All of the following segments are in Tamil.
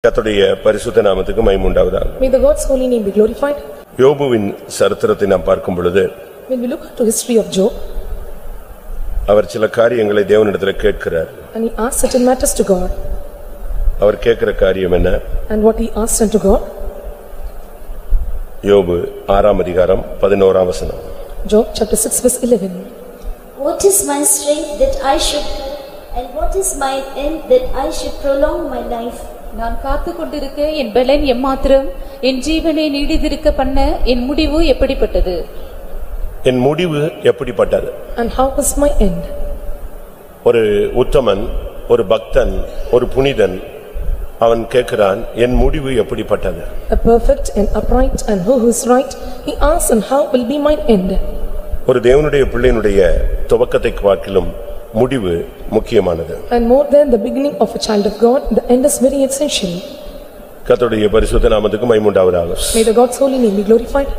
கர்த்தருடைய பரிசுத்த நாமத்துக்கு மகிமை உண்டாவதாக. May the God's holy name be glorified. யோபுவின் சரித்திரத்தை நாம் பார்க்கும் பொழுது When we look to history of Job, அவர் சில காரியங்களை தேவனிடத்தில் கேட்கிறார். and he asked certain matters to God, அவர் கேட்கிற காரியம் என்ன? and what he asked unto God. யோபு 6ஆம் அதிகாரம் 11ஆம் வசனம். Job chapter 6 verse 11. What is my strength that I should, and what is my end that I should prolong my life? நான் காத்து கொண்டிருக்க என் பலன் எம்மாத்திரம், என் ஜீவனை நீடித்திருக்க பண்ண என் முடிவு எப்படிப்பட்டது? என் முடிவு எப்படிப்பட்டது? And how was my end? ஒரு உத்தமன், ஒரு பக்தன், ஒரு புனிதன் அவன் கேட்கிறான், என் முடிவு எப்படிப்பட்டது? A perfect and upright and who is right, he asks, and how will be my end? ஒரு தேவனுடைய பிள்ளையினுடைய துவக்கத்தை பார்க்கிலும் முடிவு முக்கியமானது. And more than the beginning of a child of God, the end is very essential. கர்த்தருடைய பரிசுத்த நாமத்துக்கு மகிமை உண்டாவதாக. May the God's holy name be glorified.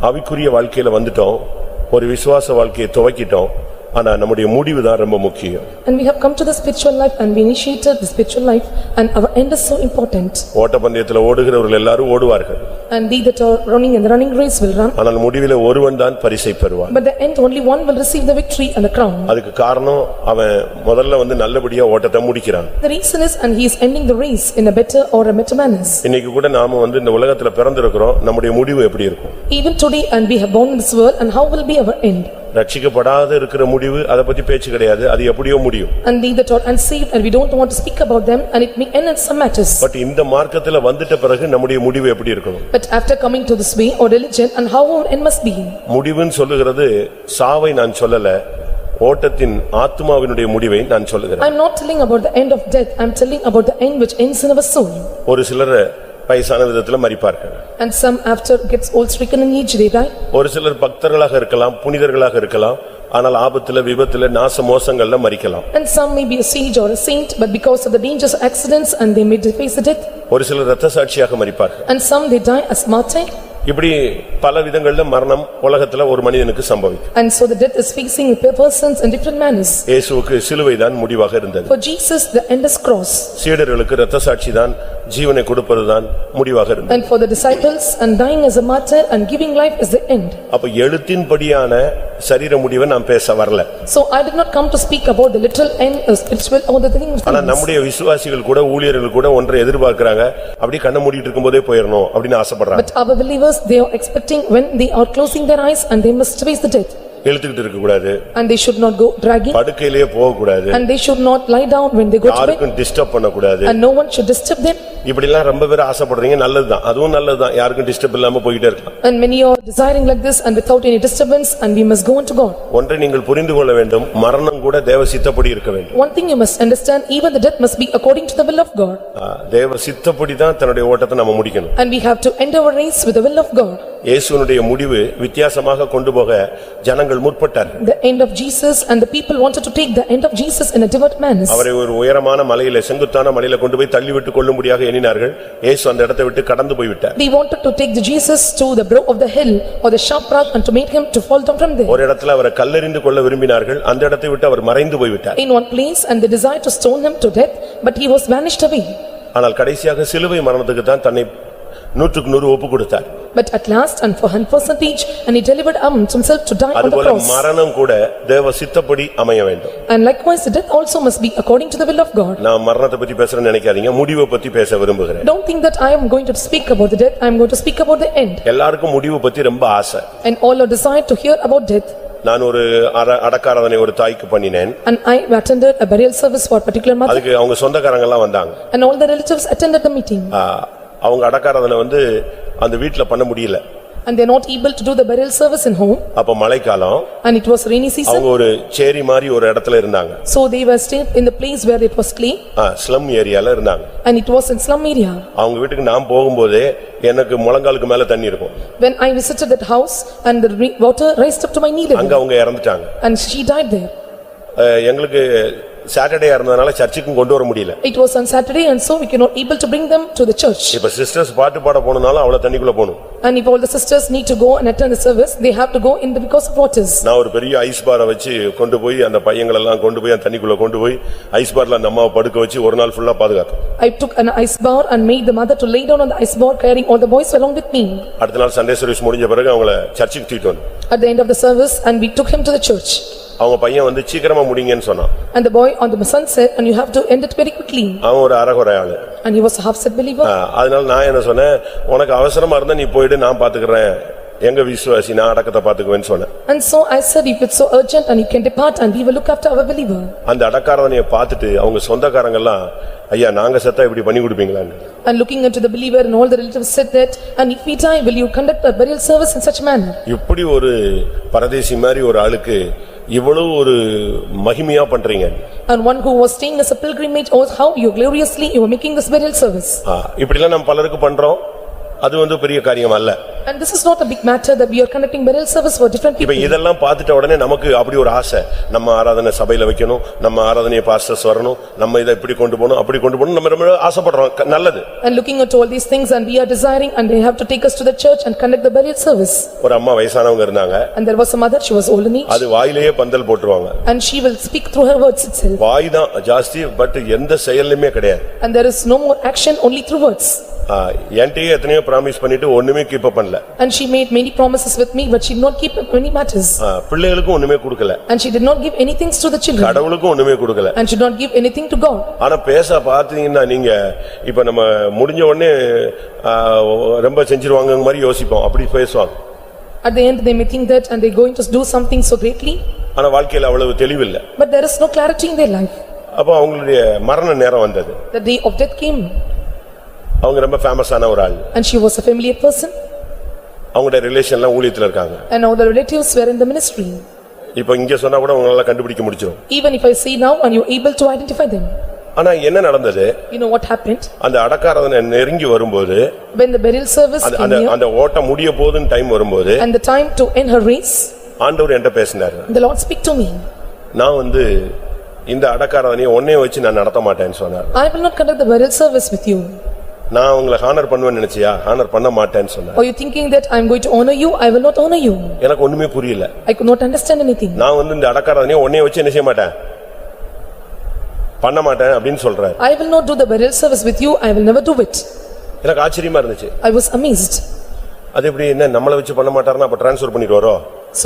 ஆவிக்குரிய வாழ்க்கையில வந்துட்டோம், ஒரு விசுவாச வாழ்க்கையை துவக்கிட்டோம், ஆனா நம்முடைய முடிவு தான் ரொம்ப முக்கியம். And we have come to the spiritual life and we initiated the spiritual life, and our end is so important. ஓட்டப்பந்தயத்துல ஓடுகிறவர்கள் எல்லாரும் ஓடுவார்கள், And they that are running in the running race will run, ஆனால் முடிவிலே ஒருவன் தான் பரிசை பெறுவான். but the end only one will receive the victory and the crown. அதுக்கு காரணம் அவன் முதல்ல நல்லபடியா ஓட்டத்தை முடிக்கிறான். The reason is, and he is ending the race in a better or a better manner. இன்னைக்கு கூட நாம இந்த உலகத்துல பிறந்திருக்கிறோம், நம்முடைய முடிவு எப்படி இருக்கும்? Even today, and we have born in this world, and how will be our end? ரட்சிக்கப்படாத இருக்கிற முடிவு, அத பத்தி பேச்சு கிடையாது, அது எப்படியோ முடியும். And they that are unsaved, and we don't want to speak about them, and it may end in some matters. But இந்த மார்க்கத்துல வந்துட்ட பிறகு நம்முடைய முடிவு எப்படி இருக்கணும்? But after coming to this way or religion, and how our end must be? முடிவுன்னு சொல்லுகிறது சாவை நான் சொல்லல, ஓட்டத்தின் ஆத்துமாவினுடைய முடிவை நான் சொல்லுகிறேன். I am not telling about the end of death, I am telling about the end which ends in our soul. ஒரு சிலர் வயசான விதத்துல மரிப்பார்கள், And some after gets old stricken in age, they die. ஒரு சிலர் பக்தர்களாக இருக்கலாம், புனிதர்களாக இருக்கலாம், ஆனால் ஆபத்துல விபத்துல நாச மோசங்கள்ல மரிக்கலாம். And some may be a sage or a saint, but because of the dangerous accidents, and they may face the death. ஒரு சிலர் இரத்த சாட்சியாக மரிப்பார்கள். And some they die as martyr. இப்படி பல விதங்கள்ல மரணம் உலகத்துல ஒரு மனிதனுக்கு சம்பவிக்கும். And so the death is facing persons in different manners. இயேசுவுக்கு சிலுவைதான் முடிவாக இருந்தது. For Jesus, the end is cross. சீடர்களுக்கு இரத்த சாட்சிதான், ஜீவனை கொடுப்பதுதான் முடிவாக இருந்தது. And for the disciples, and dying as a martyr and giving life is the end. அப்ப எழுத்தின்படியான சரீர முடிவை நாம் பேச வரல. So I did not come to speak about the literal end, spiritual or the thing. ஆனா நம்முடைய விசுவாசிகள் கூட, ஊழியர்கள் கூட ஒன்றை எதிர்பார்க்கறாங்க, அப்படி கண்ண மூடிட்டு இருக்கும்போதே போயிரணும் அப்படினு ஆசைப்படுறாங்க. But our believers, they are expecting when they are closing their eyes, and they must face the death. எழுத்துக்கிட்டு இருக்க கூடாது, And they should not go dragging, படுக்கையிலேயே போக கூடாது, and they should not lie down when they go to bed, யாருக்கும் டிஸ்டர்ப் பண்ண கூடாது. and no one should disturb them. இப்படி எல்லாம் ரொம்ப பேர் ஆசைப்படுறீங்க, நல்லதுதான், அதுவும் நல்லதுதான், யாருக்கும் டிஸ்டர்ப் இல்லாம போயிட்டே இருக்கலாம். And many are desiring like this and without any disturbance, and we must go unto God. ஒன்றை நீங்கள் புரிந்து கொள்ள வேண்டும், மரணம் கூட தேவ சித்தப்படி இருக்க வேண்டும். One thing you must understand, even the death must be according to the will of God. தேவ சித்தப்படி தான் தன்னுடைய ஓட்டத்தை நாம முடிக்கணும். And we have to end our race with the will of God. இயேசுவினுடைய முடிவு வித்தியாசமாக கொண்டு போக ஜனங்கள் முற்பட்டார்கள். The end of Jesus, and the people wanted to take the end of Jesus in a different manner. அவரை ஒரு உயரமான மலையில, செங்குத்தான மலையில கொண்டு போய் தள்ளிவிட்டு கொள்ளும்படியாக எண்ணினார்கள். இயேசு அந்த இடத்தை விட்டு கடந்து போய் விட்டார். They wanted to take the Jesus to the brow of the hill or the sharp rock, and to make him to fall down from there. ஒரு இடத்துல அவரை கல்லெறிந்து கொள்ள விரும்பினார்கள், அந்த இடத்தை விட்டு அவர் மறைந்து போய் விட்டார். In one place, and they desired to stone him to death, but he was vanished away. ஆனால் கடைசியாக சிலுவை மரணத்துக்கு தான் தன்னை 100% ஒப்பு கொடுத்தார். But at last, and for 100%, and he delivered himself to die on the அதுபோல cross. மரணம் கூட தேவ சித்தப்படி அமைய வேண்டும். And likewise, the death also must be according to the will of God. நான் மரணத்தை பத்தி பேசுறேன்னு நினைக்காதீங்க, முடிவை பத்தி பேச விரும்புகிறேன். Don't think that I am going to speak about the death, I am going to speak about the end. எல்லாருக்கும் முடிவு பத்தி ரொம்ப ஆசை. And all are desired to hear about death. நான் ஒரு அடக்காராதனை ஒரு தாய்க்கு பண்ணினேன். And I attended a burial service for a particular mother. அதுக்கு அவங்க சொந்தக்காரங்க எல்லாம் வந்தாங்க. And all the relatives attended the meeting. அவங்க அடக்காராதனை அந்த வீட்ல பண்ண முடியல. And they are not able to do the burial service in home. அப்ப மழைக்காலம், And it was rainy season. அவங்க ஒரு சேரி மாதிரி ஒரு இடத்துல இருந்தாங்க. So they were staying in the place where it was clay. Slum ஏரியால இருந்தாங்க. And it was in slum area. அவங்க வீட்டுக்கு நான் போகும்போதே எனக்கு முழங்காலுக்கு மேல தண்ணி இருக்கும். When I visited that house, and the water raised up to my knee level. அங்க அவங்க இறந்துட்டாங்க. And she died there. எங்களுக்கு சாட்டர்டே இருந்ததனால சர்ச்சுக்கும் கொண்டு வர முடியல. It was on Saturday and so we cannot able to bring them to the church. இப்ப சிஸ்டர்ஸ் பாட்டு பாட போனனால அவள தண்ணிக்குள்ள போணும். And if all the sisters need to go and attend the service, they have to go in because of waters. நான் ஒரு பெரிய ஐஸ் பாரை வச்சு கொண்டு போய் அந்த பையங்களை எல்லாம் கொண்டு போய் அந்த தண்ணிக்குள்ள கொண்டு போய் ஐஸ் பார்ல அந்த அம்மாவை படுக்க வச்சு ஒரு நாள் ஃபுல்லா பாதுகாத்தேன். I took an ice bar and made the mother to lay down on the ice bar carrying all the boys along with me. அடுத்த நாள் சண்டே சர்வீஸ் முடிஞ்ச பிறகு அவங்கள சர்ச்சுக்கு தூக்கிட்டு வந்தோம். At the end of the service and we took him to the church. அவங்க பையன் வந்து சீக்கிரமா முடிங்கன்னு சொன்னான். And the boy on the son said, and you have to end it very quickly. அவன் ஒரு அரகுறை ஆளு. And he was a half-set believer. அதனால நான் என்ன சொன்னேன், உனக்கு அவசரமா இருந்தா நீ போயிடு, நான் பாத்துக்கறேன். எங்க விசுவாசி, நான் அடக்கத்தை பாத்துக்குவேன்னு சொன்னேன். And so I said, if it's so urgent and you can depart and we will look after our believer. அந்த அடக்காரவனைய பார்த்துட்டு அவங்க சொந்தக்காரங்க எல்லாம், ஐயா நாங்க செத்தா இப்படி பண்ணி கொடுப்பீங்களான்னு. And looking into the believer and all the relatives said that, and if we die, will you conduct a burial service in such manner? இப்படி ஒரு பரதேசி மாதிரி ஒரு ஆளுக்கு இவ்வளவு ஒரு மகிமையா பண்றீங்க. And one who was staying as a pilgrimage, oh how you gloriously you were making this burial service. இப்படி எல்லாம் நம்ம பலருக்கு பண்றோம். அது வந்து பெரிய காரியம் அல்ல. And this is not a big matter that we are conducting burial service for different people. இப்ப இதெல்லாம் பார்த்துட்ட உடனே நமக்கு அப்படி ஒரு ஆசை, நம்ம ஆராதனை சபையில வைக்கணும், நம்ம ஆராதனையை பாஸ்டர்ஸ் வரணும், நம்ம இதை இப்படி கொண்டு போகணும், அப்படி கொண்டு போகணும், நம்ம ரொம்ப ஆசைப்படுறோம். நல்லது. And looking at all these things and we are desiring and they have to take us to the church and conduct the burial service. ஒரு அம்மா வயசானவங்க இருந்தாங்க. And there was a mother, she was old in age. அது வாயிலேயே பந்தல் போட்டுருவாங்க. And she will speak through her words itself. வாய் தான் ஜாஸ்தி, பட் எந்த செயல்லையுமே கிடையாது. And there is no more action, only through words. என்கிட்டயே எத்தனையோ ப்ராமிஸ் பண்ணிட்டு ஒண்ணுமே கீப் அப் பண்ணல. And she made many promises with me but she did not keep up many matters. பிள்ளைகளுக்கும் ஒண்ணுமே கொடுக்கல. And she did not give anything to the children. கடவுளுக்கும் ஒண்ணுமே கொடுக்கல. And she did not give anything to God. ஆனா பேச பாத்தீங்கன்னா நீங்க இப்ப நம்ம முடிஞ்ச உடனே ரொம்ப செஞ்சிருவாங்க மாதிரி யோசிப்போம், அப்படி பேசுவாங்க. At the end they may think that and they are going to do something so greatly. ஆனா வாழ்க்கையில அவ்வளவு தெளிவில்லை. But there is no clarity in their life. அப்ப அவங்களுடைய மரண நேரம் வந்தது. The day of death came. அவங்க ரொம்ப ஃபேமஸான ஒரு ஆள். And she was a familiar person. அவங்களுடைய ரிலேஷன்லாம் ஊழியத்துல இருக்காங்க. And all the relatives were in the ministry. இப்போ இங்க சொன்னா கூட உங்களால கண்டுபிடிக்க முடியும். Even if I see now and you are able to identify them. ஆனா என்ன நடந்தது? You know what happened? அந்த அடக்காரதனை நெருங்கி வரும்போது, when the burial service came near, அந்த ஓட்ட முடிய போகுதுன்னு டைம் வரும்போது, and the time to end her race, ஆண்டவர் என்கிட்ட பேசினார். the Lord speak to me. நான் வந்து இந்த அடக்காரதனையை ஒண்ணே வச்சு நான் நடத்த மாட்டேன்னு சொன்னார். I will not conduct the burial service with you. நான் உங்களை ஹானர் பண்ணுவேன்னு நினைச்சியா? ஹானர் பண்ண மாட்டேன்னு சொன்னார். Are you thinking that I am going to honor you? I will not honor you. எனக்கு ஒண்ணுமே புரியல. I could not understand anything. நான் வந்து இந்த அடக்காரதனையை ஒண்ணே வச்சு என்ன செய்ய மாட்டேன், பண்ண மாட்டேன் அப்படின்னு சொல்றாரு. I will not do the burial service with you. I will never do it. எனக்கு ஆச்சரியமா இருந்துச்சு. I was amazed. அது எப்படி என்ன நம்மள வச்சு பண்ண மாட்டாருன்னா அப்ப ட்ரான்ஸ்ஃபர் பண்ணிடுவாரோ,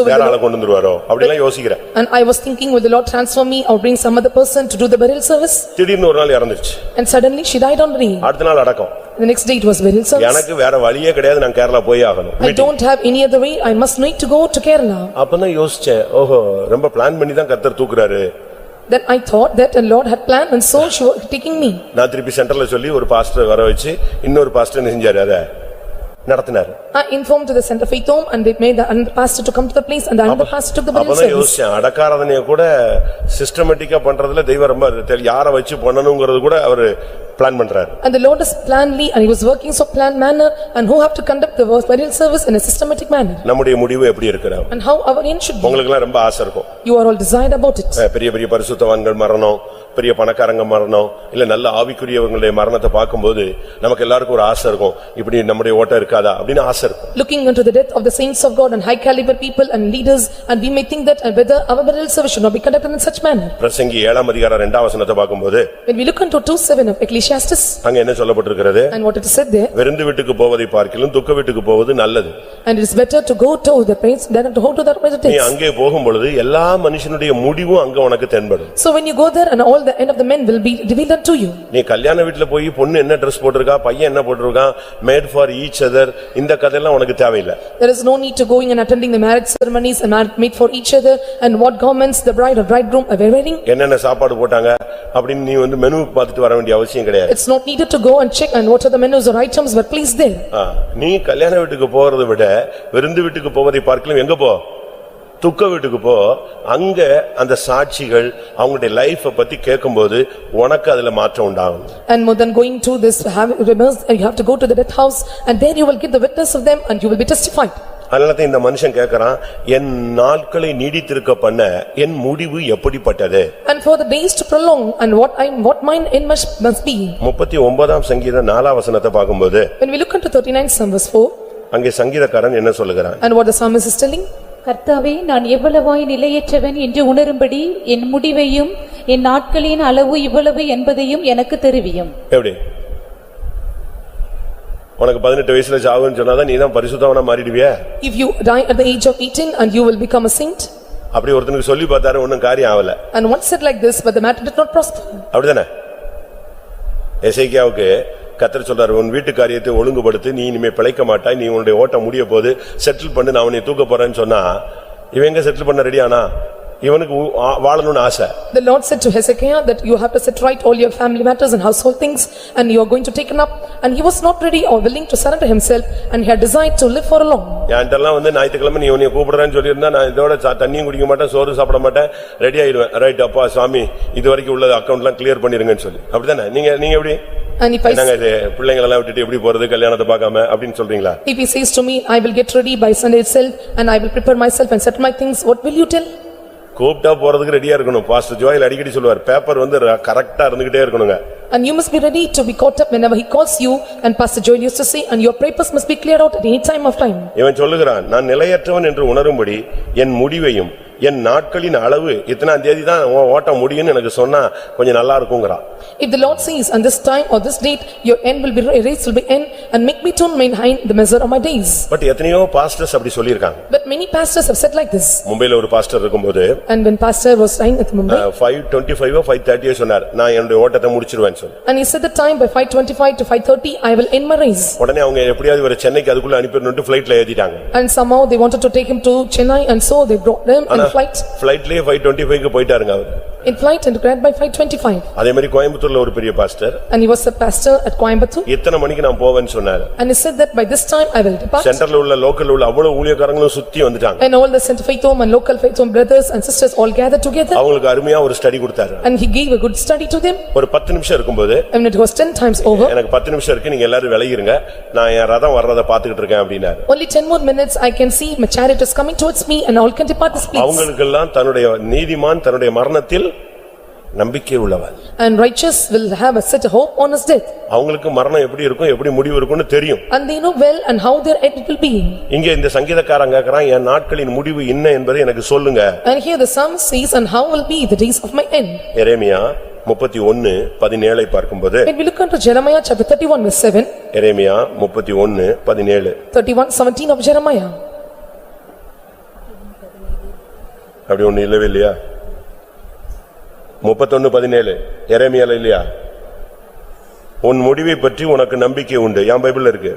வேற ஆளை கொண்டு வந்துருவாரோ அப்படிலாம் யோசிக்கிறேன். And I was thinking, will the Lord transfer me or bring some other person to do the burial service? திடீர்னு ஒரு நாள் இறந்துச்சு. And suddenly she died on the day. அடுத்த நாள் அடக்கம். The next day it was burial service. எனக்கு வேற வழியே கிடையாது, நான் கேரளா போய் ஆகணும். I don't have any other way. I must need to go to Kerala. அப்பதான் யோசிச்சேன், ஓஹோ ரொம்ப பிளான் பண்ணி தான் கர்த்தர் தூக்குறாரு. Then I thought that the Lord had planned and so she was taking me. நான் திருப்பி சென்டர்ல சொல்லி ஒரு பாஸ்டர் வர வச்சு இன்னொரு பாஸ்டர் என்ன செஞ்சாரு, அத நடத்தினாரு. I informed to the Center Faith Home and they made the another pastor to come to the place and the another pastor took the burial அப்பதான் service. யோசிச்சேன், அடக்காரதனைய கூட சிஸ்டமேட்டிக்கா பண்றதுல தெய்வம் ரொம்ப யாரை வச்சு பண்ணணும்ங்கிறது கூட அவரு பிளான் பண்றாரு. And the Lord is planly and he was working so planned manner and who have to conduct the burial service in a systematic manner. நம்முடைய முடிவு எப்படி இருக்கிறது? And how our end should be. உங்களுக்கு எல்லாம் ரொம்ப ஆசை இருக்கும். You are all desired about it. பெரிய பெரிய பரிசுத்தவான்கள் மரணம், பெரிய பணக்காரங்க மரணம், இல்ல நல்ல ஆவிக்குரியவங்களுடைய மரணத்தை பார்க்கும்போது நமக்கு எல்லாருக்கும் ஒரு ஆசை இருக்கும், இப்படி நம்முடைய ஓட்டம் இருக்காதா அப்படின்னு ஆசை இருக்கும். Looking into the death of the saints of God and high caliber people and leaders and we may think that whether our burial service should not be conducted in such manner. பிரசங்கி 7ஆம் அதிகாரம் 2ஆம் வசனத்தை பார்க்கும்போது, when we look into 2:7 of Ecclesiastes, அங்க என்ன சொல்லப்பட்டிருக்கிறது? and what it is said there, விருந்து வீட்டுக்கு போவதை பார்க்கிலும் துக்க வீட்டுக்கு போவது நல்லது. and it is better to go to the place than to go to that place. நீ அங்கே போகும்பொழுது எல்லா மனுஷனுடைய முடிவும் அங்க உனக்கு தென்படும். So when you go there and all the end of the men will be revealed unto you. நீ கல்யாண வீட்ல போய் பொண்ணு என்ன Dress போட்டுருக்கா, பையன் என்ன போட்டுருக்கான், made for each other, இந்த கதையெல்லாம் உனக்கு தேவையில்லை. There is no need to going and attending the marriage ceremonies and made for each other and what garments the bride or bridegroom are wearing. என்னென்ன சாப்பாடு போட்டாங்க அப்படின்னு நீ வந்து மெனு பார்த்துட்டு வர வேண்டிய அவசியம் கிடையாது. It's not needed to go and check and what are the menus or items were placed there. நீ கல்யாண வீட்டுக்கு போறதை விட விருந்து வீட்டுக்கு போவதை பார்க்கலாம் எங்க போ, துக்க வீட்டுக்கு போ. அங்க அந்த சாட்சிகள் அவங்களுடைய லைஃப் பத்தி கேட்கும்போது உனக்கு அதுல மாற்றம் உண்டாகும். And more than going to this you have to go to the death house and there you will get the witness of them and you will be testified. அதனாலதான் இந்த மனுஷன் கேக்குறான், என் நாட்களை நீடித்திருக்க பண்ண என் முடிவு எப்படிப்பட்டது? And for the days to prolong and what mine end must be. 39ஆம் சங்கீதம் 4ஆம் வசனத்தை பார்க்கும்போது When we look into 39 Psalm verse 4. அங்கே சங்கீதக்காரன் என்ன சொல்லுகிறான்? And what the psalmist is telling? கர்த்தாவே, நான் எவ்வளவாய் நிலையற்றவன் என்று உணரும்படி என் முடிவையும் என் நாட்களின் அளவு இவ்வளவு என்பதையும் எனக்கு தெரிவியும். எப்படி? உனக்கு 18 வயசுல சாவுன்னு சொன்னாதான் நீதான் பரிசுத்தவனா மாறிடுவியா? If you die at the age of 18 and you will become a saint. அப்படி ஒருத்தனுக்கு சொல்லி பார்த்தாரு, ஒண்ணும் காரியம் ஆகல. And one said like this, but the matter did not prosper. அப்படிதானே? எசேக்கியாவுக்கு கர்த்தர் சொல்றாரு, உன் வீட்டு காரியத்தை ஒழுங்குபடுத்து, நீ இனிமே பிழைக்க மாட்டாய், நீ உன்னுடைய ஓட்டம் முடிய போது செட்டில் பண்ணு, நான் உன்னை தூக்க போறேன்னு சொன்னா இவன் எங்க செட்டில் பண்ண ரெடியானா? இவனுக்கு வாழணும்னு ஆசை. The Lord said to Hezekiah that you have to set right all your family matters and household things and you are going to take him up, and he was not ready or willing to surrender himself, and he had desired to live for long. யான்டெல்லாம் ஞாயிற்றுக்கிழமை நீ உன்னை கூப்பிடுறேன்னு சொல்லியிருந்தா நான் இதோட தண்ணியும் குடிக்க மாட்டேன், சோறு சாப்பிட மாட்டேன், ரெடி ஆயிடுவேன். ரைட் அப்பா சாமி, இது வரைக்கும் உள்ள அக்கவுண்ட்லாம் கிளியர் பண்ணிருங்கன்னு சொல்லி. அப்படிதானே? நீங்க எப்படி? And if என்னங்க இது பிள்ளைங்களெல்லாம் விட்டுட்டு எப்படி போறது கல்யாணத்தை பார்க்காம அப்படின்னு சொல்றீங்களா? If he says to me, I will get ready by Sunday itself and I will prepare myself and settle my things, what will you tell? கூப்பிட்டா போறதுக்கு ரெடியா இருக்கணும். பாஸ்டர் ஜோயல் அடிக்கடி சொல்லுவார், பேப்பர் வந்து கரெக்டா இருந்துகிட்டே இருக்கணுங்க. And you must be ready to be caught up whenever he calls you, and Pastor Joel used to say, and your papers must be cleared out at any time of time. இவன் சொல்லுகிறான், நான் நிலையற்றவன் என்று உணரும்படி என் முடிவையும் என் நாட்களின் அளவு இத்தனாம் தேதி தான் ஓட்ட முடியும்னு எனக்கு சொன்னா கொஞ்சம் நல்லா இருக்கும்ங்கறான். If the Lord says, on this time or this date your end will be race will be end, and make me to maintain the measure of my days. But எத்தனையோ பாஸ்டர்ஸ் அப்படி சொல்லிருக்காங்க. But many pastors have said like this. மும்பைல ஒரு பாஸ்டர் இருக்கும்போது, and when pastor was lying at Mumbai, 5:25 5:30 சொன்னார், நான் என்னோட ஓட்டத்தை முடிச்சிருவேன் சொன்னார். and he said the time by 5:25 to 5:30 I will end my race. உடனே அவங்க எப்படியாவது ஒரு சென்னைக்கு அதுக்குள்ள அனுப்பிடணும்னு ஃளைட்ல ஏத்திட்டாங்க. And somehow they wanted to take him to Chennai, and so they brought them in flight. ஃளைட்லயே 5:25 க்கு போயிட்டாருங்க அவர். In flight and grabbed by 5:25. அதே மாதிரி கோயம்புத்தூர்ல ஒரு பெரிய pastor, and he was a pastor at Coimbatore, இத்தனை மணிக்கு நான் போவேன்னு சொன்னார். and he said that by this time I will depart. சென்டர்ல உள்ள லோக்கல்ல உள்ள அவ்வளவு ஊழியக்காரங்களும் சுத்தி வந்துட்டாங்க. and all the Center Faith Home and local Faith Home brothers and sisters all gathered together. அவங்களுக்கு அருமையா ஒரு ஸ்டடி கொடுத்தாரு. and he gave a good study to them. ஒரு 10 நிமிஷம் இருக்கும்போது, and it was 10 times over. எனக்கு 10 நிமிஷம் இருக்கு, நீங்க எல்லாரும் விலகிருங்க, நான் என் ரதம் வர்றத பாத்துக்கிட்டு இருக்கேன் அப்படினாரு. only 10 more minutes I can see my chariot is coming towards me and all can depart this place. அவங்களுக்கெல்லாம் தன்னுடைய நீதிமான் தன்னுடைய மரணத்தில் நம்பிக்கை உள்ளவன். and righteous will have a set hope on his death. அவங்களுக்கு மரணம் எப்படி இருக்கும், எப்படி முடிவு இருக்கும்னு தெரியும். and they know well and how their end will be. இங்க இந்த சங்கீதக்காரன் கேக்குறான், என் நாட்களின் முடிவு என்ன என்பதை எனக்கு சொல்லுங்க. and here the psalmist says, and how will be the days of my end. எரேமியா 31:17 பார்க்கும்போது, when we look into Jeremiah chapter 31 verse 7, Jeremiah 31:17, 31:17 of Jeremiah. அப்படி ஒண்ணு இல்லவே இல்லையா? 31:17 எரேமியால இல்லையா? உன் முடிவை பற்றி உனக்கு நம்பிக்கை உண்டு. என் பைபிள்ல இருக்கு.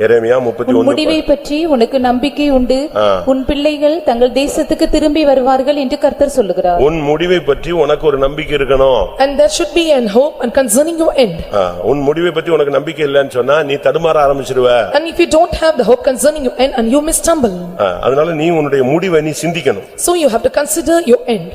எரேமியா 31. உன் முடிவை பற்றி உனக்கு நம்பிக்கை உண்டு, உன் பிள்ளைகள் தங்கள் தேசத்துக்கு திரும்பி வருவார்கள் என்று கர்த்தர் சொல்லுகிறார். உன் முடிவை பற்றி உனக்கு ஒரு நம்பிக்கை இருக்கணும். and there should be an hope and concerning your end. உன் முடிவை பற்றி உனக்கு நம்பிக்கை இல்லன்னு சொன்னா நீ தடுமாற ஆரம்பிச்சிடுவ. and if you don't have the hope concerning your end, and you may stumble. அதனால நீ உன்னுடைய முடிவை நீ சிந்திக்கணும். so you have to consider your end.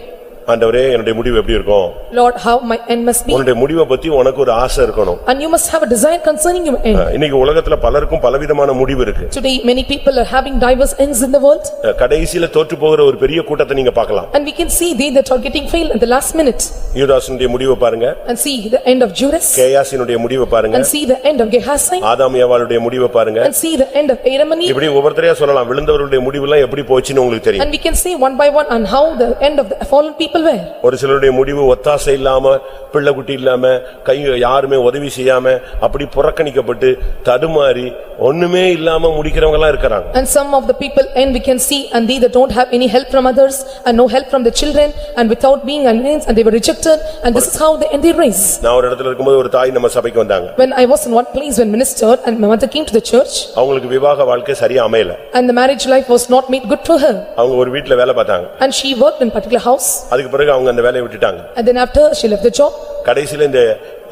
ஆண்டவரே, என்னுடைய முடிவு எப்படி இருக்கும்? Lord, how my end must be. உன்னுடைய முடிவை பத்தி உனக்கு ஒரு ஆசை இருக்கணும். and you must have a desire concerning your end. இன்னைக்கு உலகத்துல பலருக்கும் பலவிதமான முடிவு இருக்கு. today many people are having diverse ends in the world. கடைசில தோற்று போகிற ஒரு பெரிய கூட்டத்தை நீங்க பார்க்கலாம். and we can see they that are getting failed at the last minute. யூதாசுடைய முடிவை பாருங்க. and see the end of Judas. கேயாசினுடைய முடிவை பாருங்க. and see the end of Gehazi. ஆதாம் ஏவாளுடைய முடிவை பாருங்க. and see the end of Adam and Eve. இப்படி ஒவ்வொருத்தரையா சொல்லலாம். விழுந்தவர்களுடைய முடிவுலாம் எப்படி போச்சுன்னு உங்களுக்கு தெரியும். and we can see one by one on how the end of the fallen people were. ஒரு சிலருடைய முடிவு ஒத்தாசை இல்லாம, பிள்ளை குட்டி இல்லாம, கை யாருமே உதவி செய்யாம, அப்படி புறக்கணிக்கப்பட்டு தடுமாறி ஒண்ணுமே இல்லாம முடிக்கிறவங்க எல்லாம் இருக்காங்க. and some of the people and we can see, and they that don't have any help from others and no help from the children, and without being alliance, and they were rejected, and this is how they end their race. நான் ஒரு இடத்துல இருக்கும்போது ஒரு தாய் நம்ம சபைக்கு வந்தாங்க. when I was in one place when ministered, and my mother came to the church, அவங்களுக்கு விவாக வாழ்க்கை சரியா அமையல. and the marriage life was not made good for her. அவங்க ஒரு வீட்ல வேலை பார்த்தாங்க. and she worked in particular house. அதுக்கு பிறகு அவங்க அந்த வேலையை விட்டுட்டாங்க. and then after she left the job. கடைசில இந்த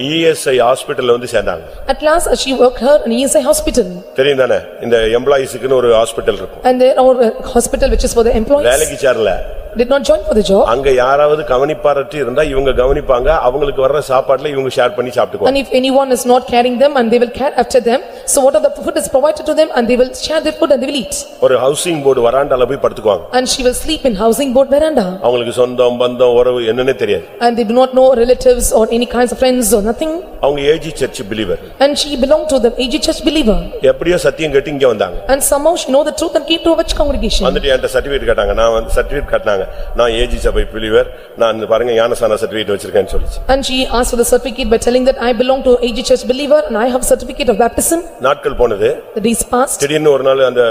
ESI ஹாஸ்பிடல்ல வந்து சேர்ந்தாங்க. at last she worked her in ESI hospital. தெரியும் தானே, இந்த எம்ப்ளாயிஸ்க்குன்னு ஒரு ஹாஸ்பிடல் இருக்கும். and there are a hospital which is for the employees. வேலைக்கு சேரல. did not join for the job. அங்க யாராவது கவனிப்பாரற்று இருந்தா இவங்க கவனிப்பாங்க, அவங்களுக்கு வர்ற சாப்பாட்டுல இவங்க ஷேர் பண்ணி சாப்பிட்டுக்குவாங்க. And if anyone is not carrying them and they will care after them, so what of the food is provided to them and they will share their food and they will eat. ஒரு ஹவுசிங் போர்டு வராண்டால போய் படுத்துக்குவாங்க. And she will sleep in housing board veranda. அவங்களுக்கு சொந்தம் பந்தம் உறவு என்னன்னே தெரியாது. And they do not know relatives or any kinds of friends or nothing. அவங்க AG church believer. And she belonged to the AG church believer. எப்படியோ சத்தியம் கேட்டு இங்க வந்தாங்க. And somehow she know the truth and came to a church congregation. வந்துட்டு என்கிட்ட சர்டிபிகேட் கேட்டாங்க. நான் வந்து சர்டிபிகேட் காட்டினாங்க. நான் ஏஜி சபை பிலீவர், நான் பாருங்க ஞானசான சர்டிபிகேட் வச்சிருக்கேன்னு சொல்லிச்சு. And she asked for the certificate by telling that I belong to AG church believer and I have certificate of baptism. நாட்கள் போனது. The days passed. திடீர்னு ஒரு நாள் அந்த